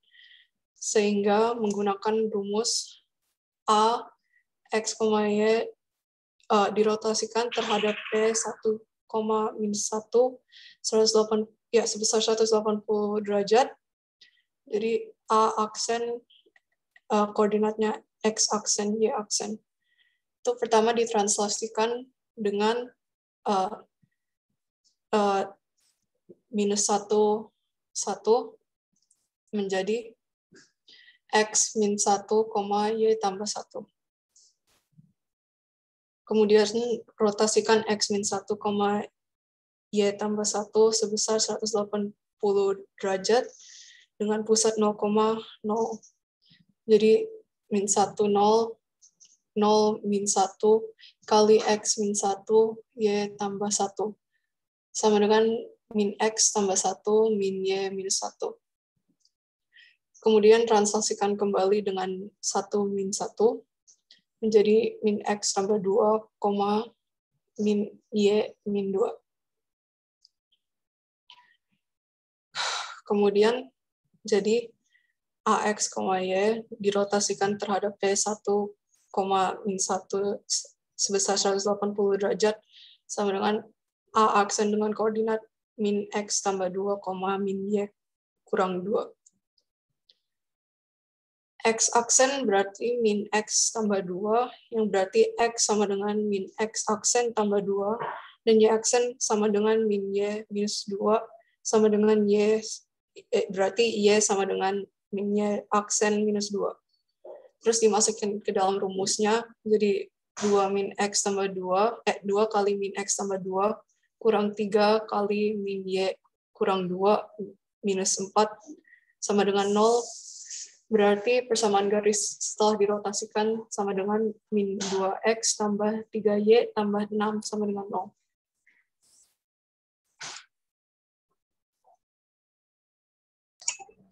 Sehingga menggunakan rumus A, X, Y dirotasikan terhadap P 1, minus 1, 180, ya, sebesar 180 derajat. Jadi A aksen, koordinatnya X aksen, Y aksen. Itu pertama ditranslasikan dengan minus 1, 1. menjadi X min 1, Y tambah 1. Kemudian rotasikan X min 1, Y tambah 1 sebesar 180 derajat dengan pusat 0,0. Jadi min 1, 0, 0 min 1 kali X min 1, Y tambah 1. Sama dengan min X tambah 1, min Y minus 1. Kemudian transaksikan kembali dengan 1 min 1 menjadi min X tambah 2, min Y min 2. Kemudian jadi AX, Y dirotasikan terhadap P1, min 1 sebesar 180 derajat sama dengan A aksen dengan koordinat min X tambah 2, min Y kurang 2. X aksen berarti min X tambah 2, yang berarti X sama dengan min X aksen tambah 2, dan Y aksen sama dengan min Y minus 2, sama dengan Y, berarti Y sama dengan min Y aksen minus 2. Terus dimasukin ke dalam rumusnya, jadi 2 min X tambah 2, 2 kali min X tambah 2, kurang 3 kali min Y kurang 2, minus 4, sama dengan 0. Berarti persamaan garis setelah dirotasikan sama dengan min 2X tambah 3Y tambah 6 sama dengan 0.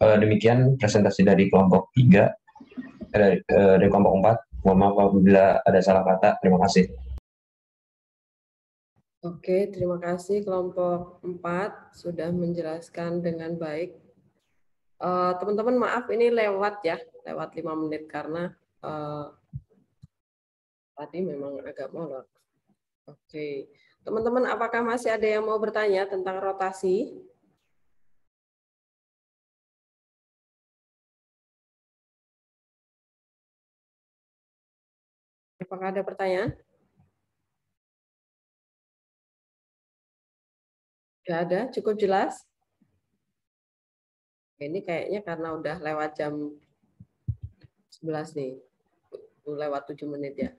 Demikian presentasi dari kelompok 3, dari kelompok 4. Mohon maaf apabila ada salah kata. Terima kasih. Oke, terima kasih kelompok 4 sudah menjelaskan dengan baik. Teman-teman maaf ini lewat 5 menit karena tadi memang agak molor. Oke, teman-teman apakah masih ada yang mau bertanya tentang rotasi? Apakah ada pertanyaan? Tidak ada, cukup jelas? Ini kayaknya karena udah lewat jam 11 nih, lewat 7 menit ya.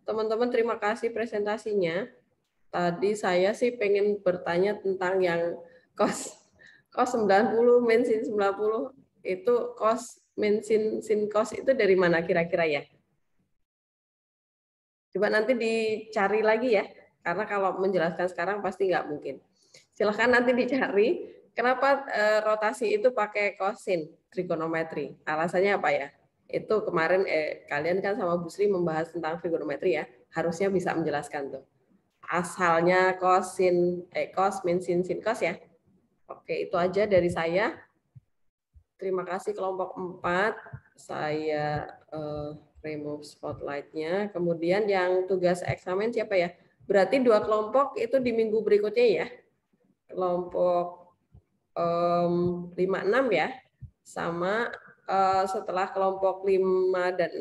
Teman-teman terima kasih presentasinya. Tadi saya sih pengen bertanya tentang yang cos 90, min sin 90, itu cos min sin cos itu dari mana kira-kira ya? Coba nanti dicari lagi ya, karena kalau menjelaskan sekarang pasti nggak mungkin. Silahkan nanti dicari, kenapa rotasi itu pakai kosin trigonometri. Alasannya apa ya? Itu kemarin kalian kan sama Bu Sri membahas tentang trigonometri ya, harusnya bisa menjelaskan tuh. Asalnya kosin, cos, min, sin cos ya. Oke, itu aja dari saya. Terima kasih kelompok 4. Saya remove spotlight-nya. Kemudian yang tugas eksamen siapa ya? Berarti 2 kelompok itu di minggu berikutnya ya. Kelompok 5, 6 ya. Sama setelah kelompok 5 dan 6